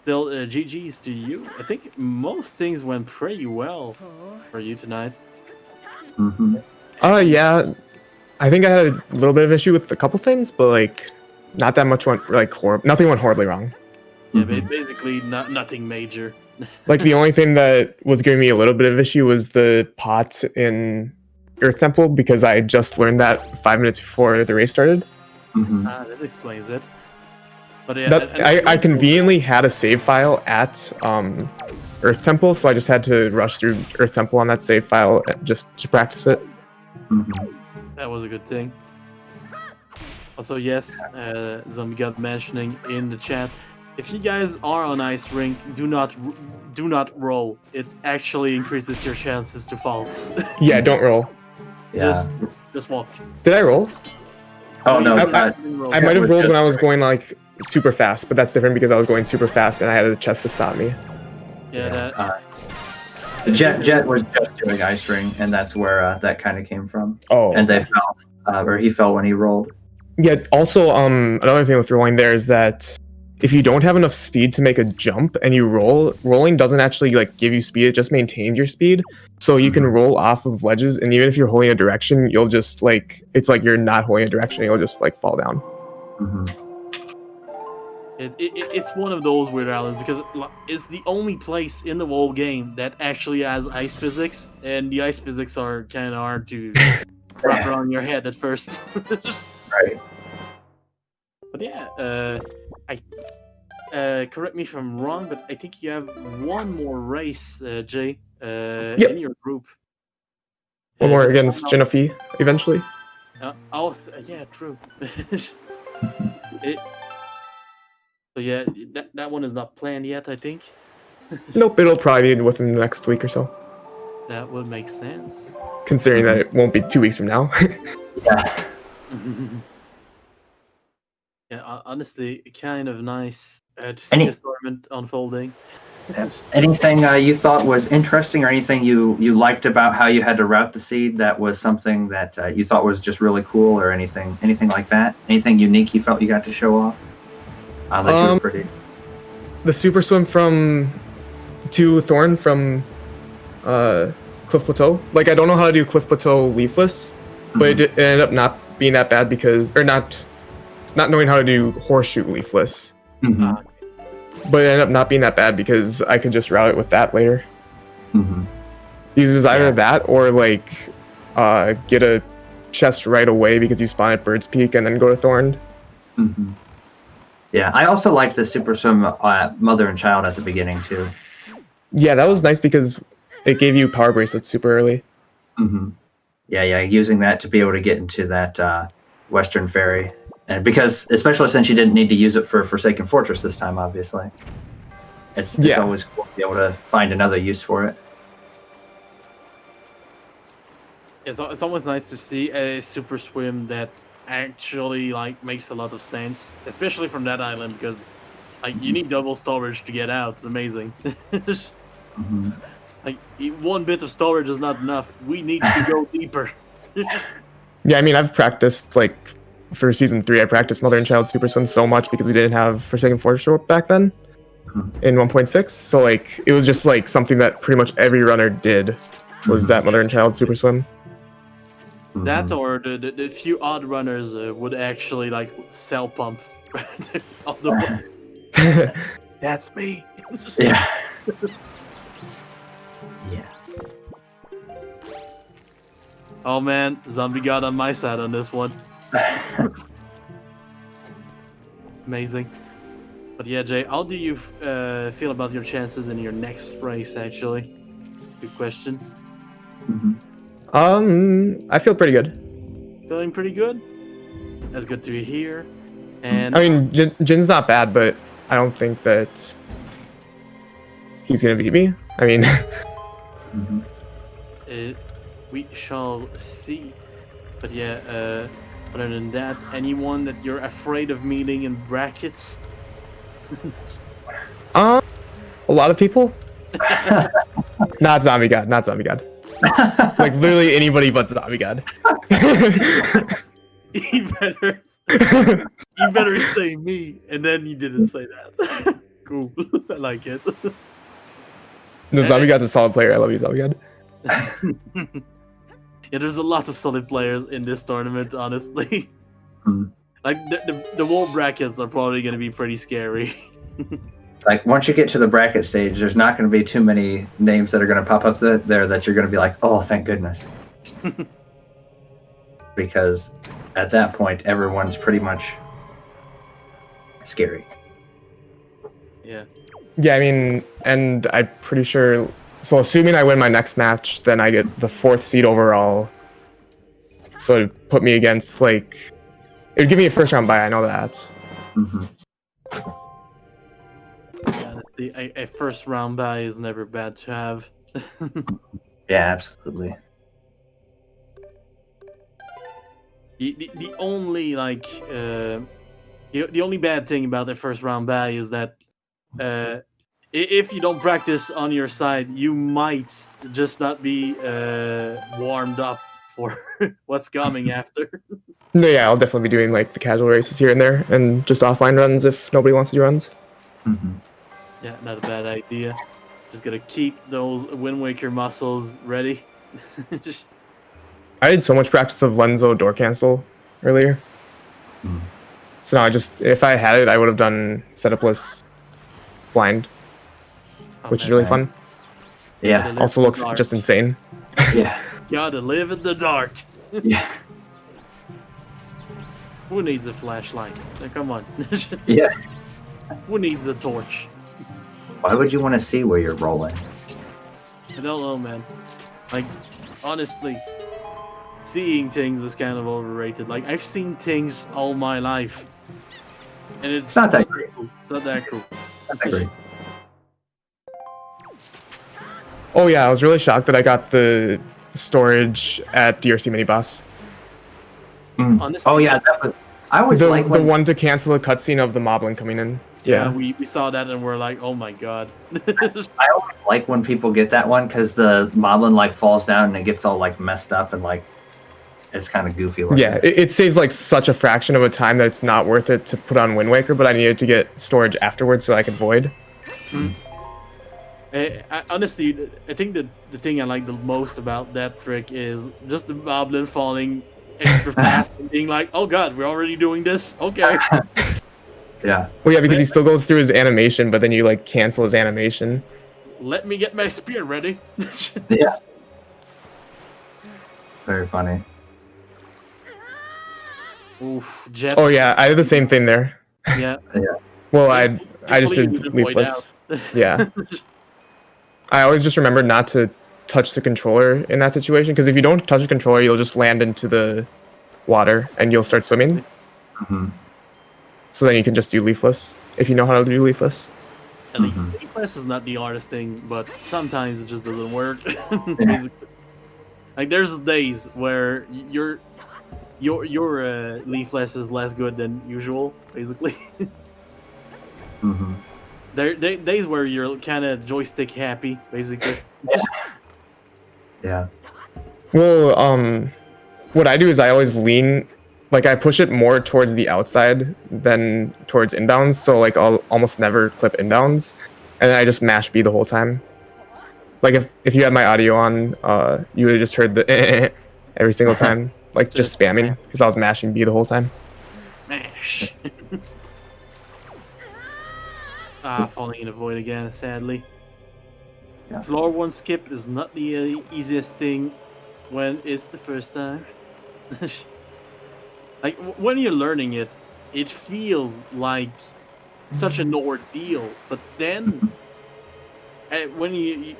still, GG's to you. I think most things went pretty well for you tonight. Mm-hmm. Yeah. I think I had a little bit of issue with a couple things, but not that much went nothing went horribly wrong. Yeah, basically nothing major. The only thing that was giving me a little bit of issue was the pot in Earth Temple, because I had just learned that 5 minutes before the race started. Mm-hmm. That explains it. But yeah, I conveniently had a save file at Earth Temple, so I just had to rush through Earth Temple on that save file just to practice it. Mm-hmm. That was a good thing. Also, yes, Zombie got mentioning in the chat. If you guys are on Ice Rink, do not roll. It actually increases your chances to fall. Yeah, don't roll. Yeah. Just walk. Did I roll? Oh no. I might have rolled when I was going super fast, but that's different because I was going super fast and I had a chest to stop me. Yeah. Jet was just doing Ice Ring, and that's where that kind of came from. Oh. And they fell, or he fell when he rolled. Yeah. Also, another thing with rolling there is that if you don't have enough speed to make a jump and you rolling doesn't actually give you speed. It just maintains your speed, so you can roll off of ledges, and even if you're holding a direction, you'll just it's like you're not holding a direction. You'll just fall down. Mm-hmm. It's one of those weird islands because it's the only place in the whole game that actually has ice physics, and the ice physics are kind of hard to wrap around your head at first. Right. But yeah, correct me if I'm wrong, but I think you have one more race, Jay, in your group. One more against Genofi eventually. Yeah, true. So yeah, that one is not planned yet, I think. Nope, it'll probably be within the next week or so. That would make sense. Considering that it won't be 2 weeks from now. Yeah. Yeah, honestly, kind of nice to see this tournament unfolding. Anything you thought was interesting, or anything you liked about how you had to route the seed that was something that you thought was just really cool, or anything like that? Anything unique you felt you got to show off? That you were pretty. The super swim to Thorn from Cliff Plateau. Like, I don't know how to do Cliff Plateau leafless, but it ended up not being that bad not knowing how to do horseshoe leafless. But it ended up not being that bad because I could just route it with that later. It was either that or like get a chest right away because you spawn at Bird's Peak and then go to Thorn. Yeah, I also liked the super swim mother and child at the beginning too. Yeah, that was nice because it gave you power bracelets super early. Yeah, using that to be able to get into that Western Ferry. And because, especially since you didn't need to use it for Forsaken Fortress this time, obviously. It's always cool to be able to find another use for it. It's always nice to see a super swim that actually like makes a lot of sense, especially from that island, because like you need double storage to get out. It's amazing. Like one bit of storage is not enough. We need to go deeper. Yeah, I mean, I've practiced like for season 3. I practiced Mother and Child Super Swim so much because we didn't have Forsaken Fortress back then in 1.6. So like it was just like something that pretty much every runner did was that Mother and Child Super Swim. That or the few odd runners would actually like cell pump on the That's me. Yeah. Oh man, Zombie got on my side on this one. Amazing. But yeah, Jay, how do you feel about your chances in your next race, actually? Good question. I feel pretty good. Feeling pretty good? That's good to hear. And I mean, Jin's not bad, but I don't think that he's gonna beat me. I mean, we shall see. But yeah, other than that, anyone that you're afraid of meeting in brackets? a lot of people. Not Zombie God. Like literally anybody but Zombie God. You better say me, and then you didn't say that. Cool, I like it. No, Zombie God's a solid player. I love you, Zombie God. Yeah, there's a lot of solid players in this tournament, honestly. Like the wall brackets are probably going to be pretty scary. Like once you get to the bracket stage, there's not going to be too many names that are going to pop up there that you're going to be like, oh, thank goodness. Because at that point, everyone's pretty much scary. Yeah. Yeah, I mean, and I'm pretty sure. So assuming I win my next match, then I get the 4th seed overall. So it'd put me against like, it would give me a first round bye. I know that. Yeah, honestly, a first round bye is never bad to have. Yeah, absolutely. The only like the only bad thing about the first round bye is that if you don't practice on your side, you might just not be warmed up for what's coming after. No, yeah, I'll definitely be doing like the casual races here and there, and just offline runs if nobody wants to do runs. Yeah, not a bad idea. Just gotta keep those Wind Waker muscles ready. I did so much practice of Lenzo door cancel earlier. So now if I had it, I would have done setupless blind, which is really fun. Yeah. Also looks just insane. Yeah. Gotta live in the dark. Yeah. Who needs a flashlight? Come on. Yeah. Who needs a torch? Why would you want to see where you're rolling? I don't know, man. Like, honestly, seeing things is kind of overrated. Like, I've seen things all my life, and it's not that great. Cool. It's not that cool. Not that great. Oh yeah, I was really shocked that I got the storage at DRC mini boss. Honestly, oh yeah, that was. I was the like one to cancel the cutscene of the moblin coming in. Yeah. we saw that and we're like, oh my god. I always like when people get that one because the moblin like falls down and it gets all like messed up and like it's kind of goofy looking. Yeah, it saves like such a fraction of a time that it's not worth it to put on Wind Waker, but I needed to get storage afterwards so I could void. Honestly, I think the thing I like the most about that trick is just the moblin falling extra fast and being like, oh god, we're already doing this? Okay. Yeah. Well, yeah, because he still goes through his animation, but then you like cancel his animation. Let me get my spear ready. Yeah. Very funny. Oof, Jet. Oh yeah, I did the same thing there. Yeah. Well, I just Hopefully you did didn't void leafless. out. Yeah. I always just remember not to touch the controller in that situation, because if you don't touch the controller, you'll just land into the water and you'll start swimming. Mm-hmm. So then you can just do leafless if you know how to do leafless. At least leafless is not the hardest thing, but sometimes it just doesn't work. Like there's days where your leafless is less good than usual, basically. There days where you're kind of joystick happy, basically. Yeah. Well, what I do is I always lean, like I push it more towards the outside than towards inbounds, so like I'll almost never clip inbounds, and then I just mash B the whole time. Like if you had my audio on, you would have just heard the every single time, like just spamming, because I was mashing B the whole time. Mash. Falling in a void again, sadly. Yeah. Floor 1 skip is not the easiest thing when it's the first time. Like, when you're learning it, it feels like such an ordeal, but then when you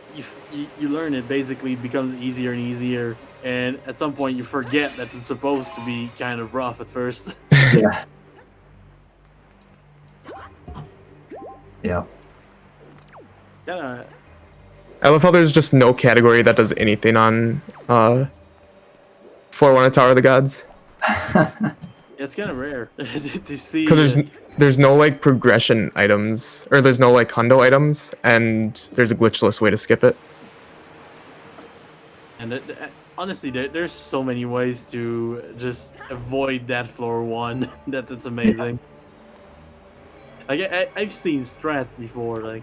learn it, basically it becomes easier and easier, and at some point you forget that it's supposed to be kind of rough at first. Yeah. Yeah. Kinda, I love how there's just no category that does anything on Floor 1 of Tower of the Gods. it's kind of rare to see. Because there's no like progression items, or there's no like hundo items, and there's a glitchless way to skip it. And honestly, there's so many ways to just avoid that floor 1 that's amazing. Like I've seen strats before, like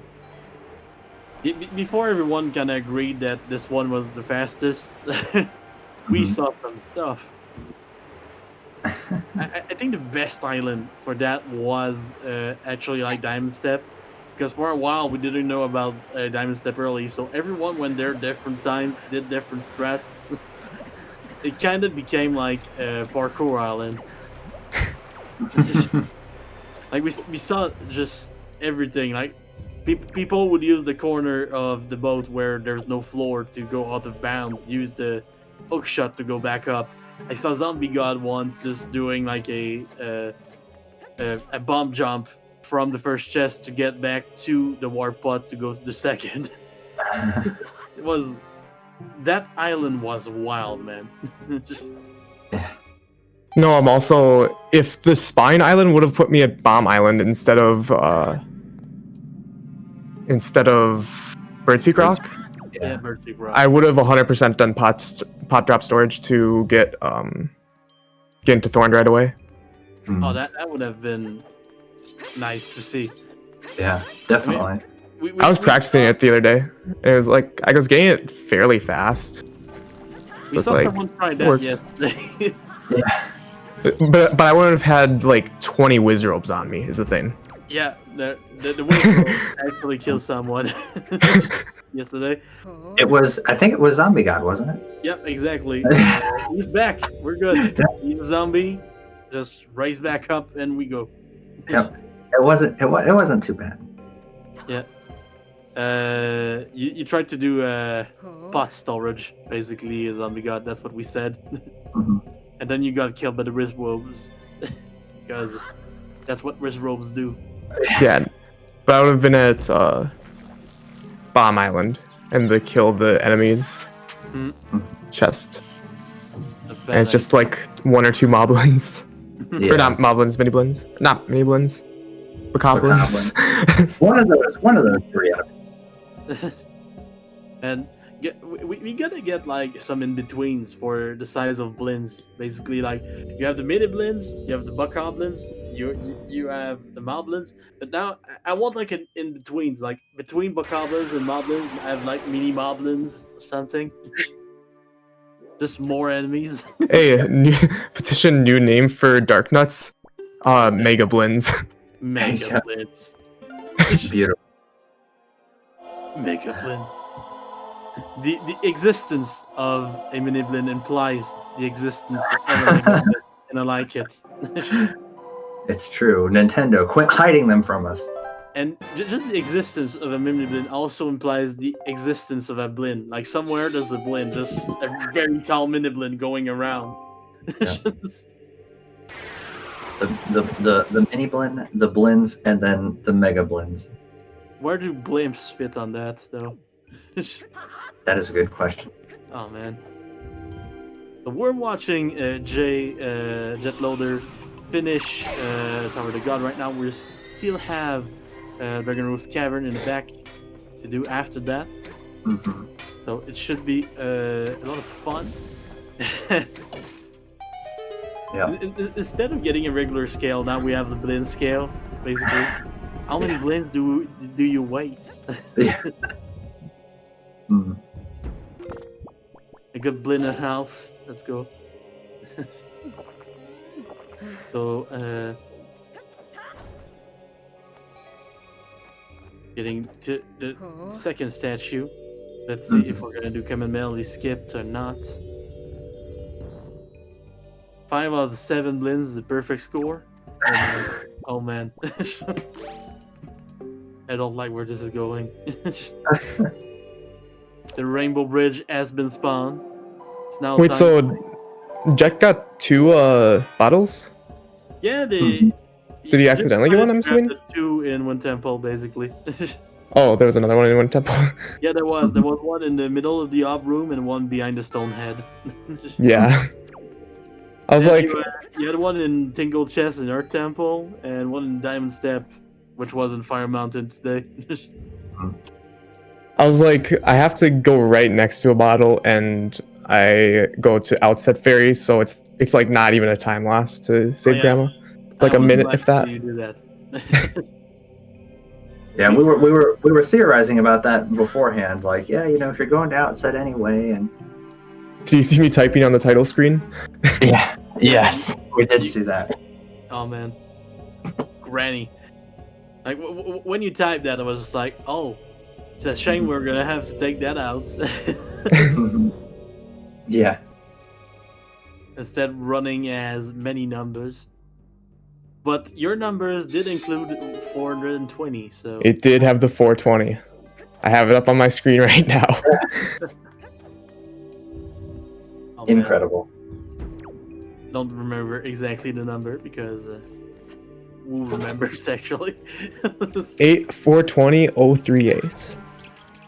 before everyone kind of agreed that this one was the fastest. We saw some stuff. I think the best island for that was actually like Diamond Step, because for a while we didn't know about Diamond Step early, so everyone went there different times, did different strats. It kind of became like a parkour island. Like we saw just everything. Like people would use the corner of the boat where there's no floor to go out of bounds, use the hook shot to go back up. I saw Zombie God once just doing like a bomb jump from the first chest to get back to the warp pod to go to the second. That island was wild, man. No, I'm also, if the Spine Island would have put me at Bomb Island instead of Bird's Peak Rock, Yeah, Bird's Peak Rock. I would have 100% done pot drop storage to get into Thorn right away. Oh, that would have been nice to see. Yeah, definitely. I was practicing it the other day, and it was like I was getting it fairly fast. We saw someone try that yesterday. Yeah. But I wouldn't have had like 20 whiz robes on me is the thing. Yeah, the wizard actually killed someone yesterday. I think it was Zombie God, wasn't it? Yep, exactly. He's back. We're good. He's a zombie. Just raise back up and we go. Yep. It wasn't too bad. Yeah. You tried to do pot storage, basically, a Zombie God. That's what we said. And then you got killed by the wrist robes. Because that's what wrist robes do. Yeah, but I would have been at Bomb Island and they kill the enemies chest. And it's just like 1 or 2 moblins. Yeah. Or not moblins, mini blins. Not mini blins. Bokoblins. One of those three. And we gotta get like some in betweens for the size of blins. Basically, like you have the mini blins, you have the Bokoblins, you have the Moblins. But now I want like an in betweens, like between Bokoblins and Moblins, I have like mini Moblins or something. Just more enemies. Hey, petition new name for Darknuts. Mega Blins. Mega Blins. Beautiful. Mega Blins. The existence of a mini blin implies the existence of a mega blin, and I like it. It's true. Nintendo, quit hiding them from us. And just the existence of a mini blin also implies the existence of a blin. Like somewhere there's a blin, just a very tall mini blin going around. Yeah. The mini blin, the blins, and then the mega blins. Where do blimps fit on that, though? That is a good question. Oh man. So we're watching JetLaudir finish Tower of the God right now. We still have Dragon Roof's Cavern in the back to do after that. Mm-hmm. So it should be a lot of fun. Yeah. Instead of getting a regular scale, now we have the blend scale, basically. How many blends do you wait? Yeah. Mm. A good blend and a half. Let's go. So, getting to the second statue. Let's see if we're gonna do Common Melody skipped or not. 5 out of the 7 blends is the perfect score. Oh man. I don't like where this is going. The Rainbow Bridge has been spawned. It's now Wait, time so Jet got 2 bottles? Yeah, Did he accidentally get one, I'm assuming? 2 in one temple, basically. Oh, there was another one in one temple. Yeah, there was. There was one in the middle of the op room and one behind the stone head. Yeah. I was like, you had one in Tingle Chest in Earth Temple and one in Diamond Step, which was in Fire Mountain today. I was like, I have to go right next to a bottle, and I go to Outset Ferry, so it's like not even a time loss to save Grandma. Like a minute, if that. You do that. Yeah, we were theorizing about that beforehand. Like, yeah, if you're going to Outset anyway, and. Do you see me typing on the title screen? Yeah. Yes, we did see that. Oh man, Granny. Like when you typed that, I was just like, oh, it's a shame we're gonna have to take that out. Yeah. Instead, running as many numbers. But your numbers did include 420, so. It did have the 420. I have it up on my screen right now. Oh, Incredible. Don't remember exactly the number because who remembers actually? 420,038.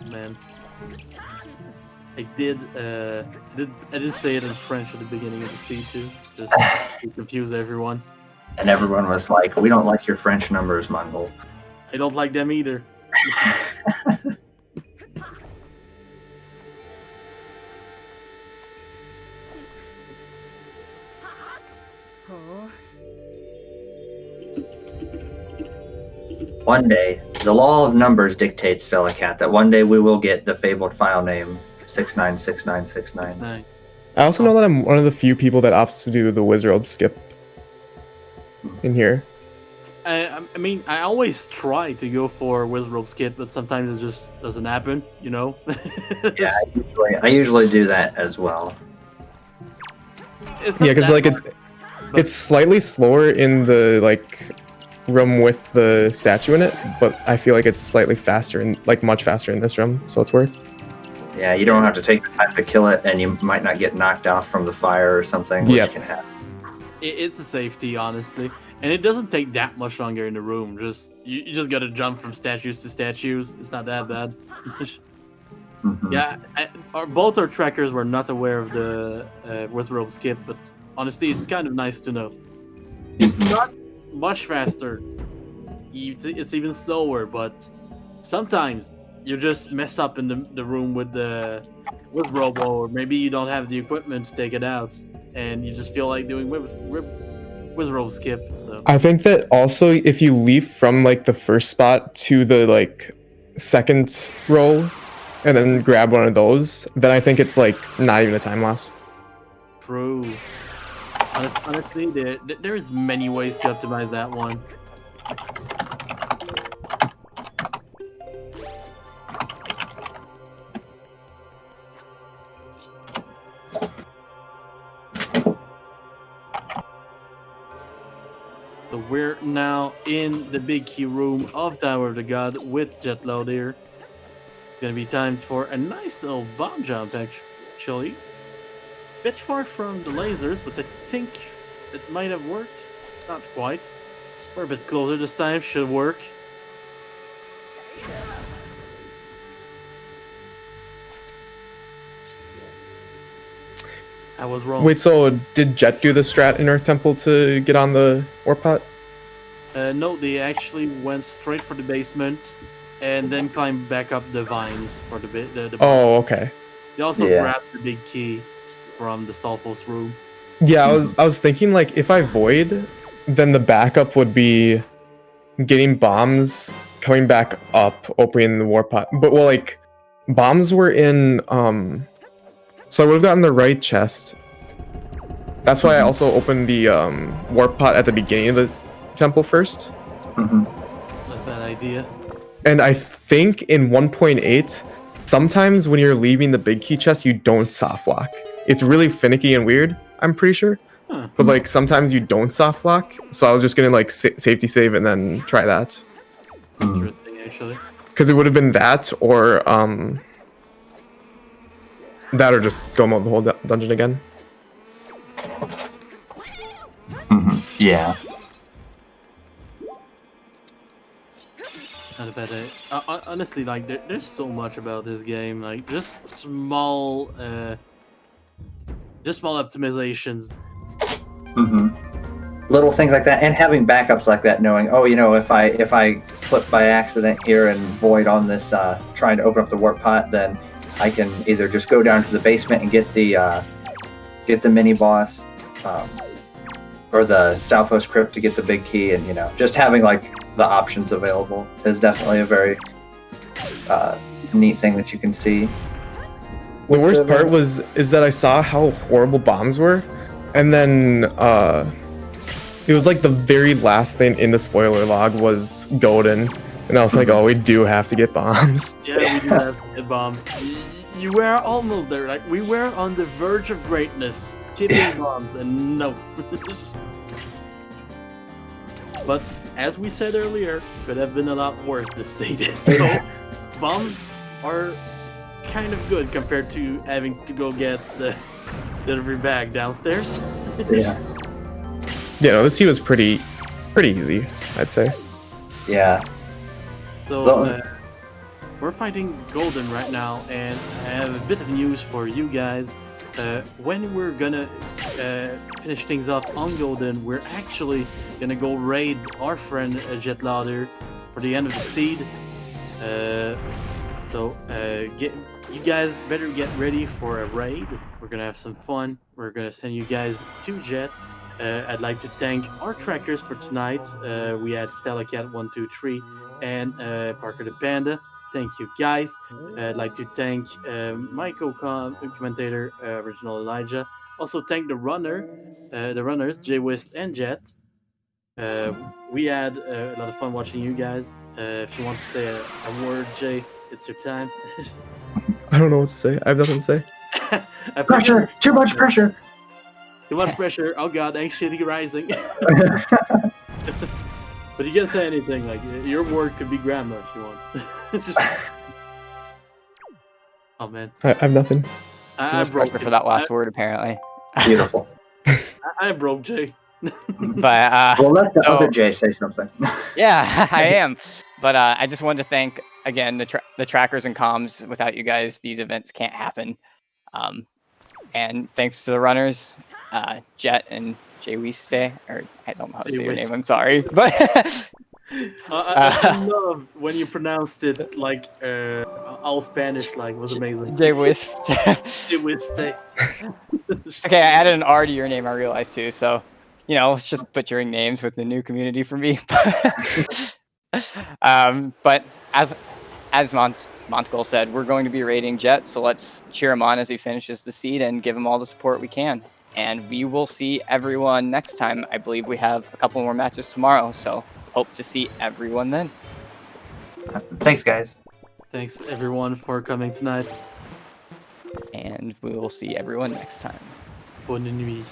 Man, I did say it in French at the beginning of the scene too, just to confuse everyone. And everyone was like, "We don't like your French numbers, Mongol." I don't like them either. One day, the law of numbers dictates, Celicat, that one day we will get the fabled file name 696969. I also know that I'm one of the few people that opts to do the Wizard skip in here. I mean, I always try to go for Wizard skip, but sometimes it just doesn't happen, Yeah, I usually do that as well. Yeah, because like it's slightly slower in the room with the statue in it, but I feel like it's slightly faster and much faster in this room, so it's worth. Yeah, you don't have to take the time to kill it, and you might not get knocked off from the fire or something, which can happen. It's a safety, honestly, and it doesn't take that much longer in the room. You just gotta jump from statues to statues. It's not that bad. Yeah, both our trackers were not aware of the Wizard skip, but honestly, it's kind of nice to know. It's not much faster, it's even slower. But sometimes you just mess up in the room with Robo, or maybe you don't have the equipment to take it out, and you just feel like doing with Robo skip. So I think that also if you leave from like the first spot to the like second roll and then grab one of those, then I think it's like not even a time loss. true. Honestly, there's many ways to optimize that one. So we're now in the big key room of Tower of the God with JetLaudir. It's gonna be time for a nice little bomb jump, actually. Bit far from the lasers, but I think it might have worked. Not quite. We're a bit closer this time, should work. I was wrong. Wait, so did Jet do the strat in Earth Temple to get on the warp pot? No, they actually went straight for the basement and then climbed back up the vines for the Oh, okay. They also Yeah. grabbed the big key from the Stalfos room. Yeah, I was thinking like if I void, then the backup would be getting bombs, coming back up, opening the warp pot. But well, like bombs were in so I would have gotten the right chest. That's why I also opened the warp pot at the beginning of the temple first. Mm-hmm. Not a bad idea. And I think in 1.8, sometimes when you're leaving the big key chest, you don't soft lock. It's really finicky and weird, I'm pretty sure. Huh. But like sometimes you don't soft lock, so I was just gonna like safety save and then try that. It's interesting, actually. Because it would have been that or just go mode the whole dungeon again. Mm-hmm. Yeah. Not a bad idea. Honestly, like there's so much about this game. Like just small optimizations. Mm-hmm. Little things like that, and having backups like that, knowing, oh, you know, if I flip by accident here and void on this, trying to open up the warp pot, then I can either just go down to the basement and get the mini boss, or the Stalfos crypt to get the big key, and you know, just having like the options available is definitely a very neat thing that you can see. The worst part is that I saw how horrible bombs were, and then it was like the very last thing in the spoiler log was Golden, and I was like, oh, we do have to get bombs. Yeah, we do have hit bombs. You were almost there. Like we were on the verge of greatness. Getting bombs, and no. But as we said earlier, could have been a lot worse to say this. So bombs are kind of good compared to having to go get the delivery bag downstairs. Yeah. Yeah, no, this team was pretty easy, I'd say. Yeah. So we're fighting Golden right now, and I have a bit of news for you guys. When we're gonna finish things off on Golden, we're actually gonna go raid our friend JetLaudir for the end of the seed. So you guys better get ready for a raid. We're gonna have some fun. We're gonna send you guys to Jet. I'd like to thank our trackers for tonight. We had StellaCat123 and Parker the Panda. Thank you guys. I'd like to thank my co-commentator, Original Elijah. Also thank the runners, jwiste and Jet. We had a lot of fun watching you guys. If you want to say a word, Jay, it's your time. I don't know what to say. I have nothing to say. Pressure! Too much pressure! Too much pressure. Oh god, anxiety rising. But you can say anything, like your word could be grandma if you want. Oh man. I have nothing. I broke for that last word apparently. Beautiful. I broke Jay. But Well, let the so- other Jay say something. yeah, I am. But I just wanted to thank again the trackers and comms. Without you guys, these events can't happen. And thanks to the runners, Jet and jwiste, or I don't know how to say your name. I'm sorry, but I loved when you pronounced it like all Spanish. Like, was amazing. jwiste. Jwiste. Okay, I added an R to your name, I realized too, so, you know, it's just butchering names with the new community for me. But as Montegal said, we're going to be raiding Jet, so let's cheer him on as he finishes the seed and give him all the support we can. And we will see everyone next time. I believe we have a couple more matches tomorrow, so hope to see everyone then. Thanks, guys. Thanks everyone for coming tonight. And we will see everyone next time. Bonne nuit.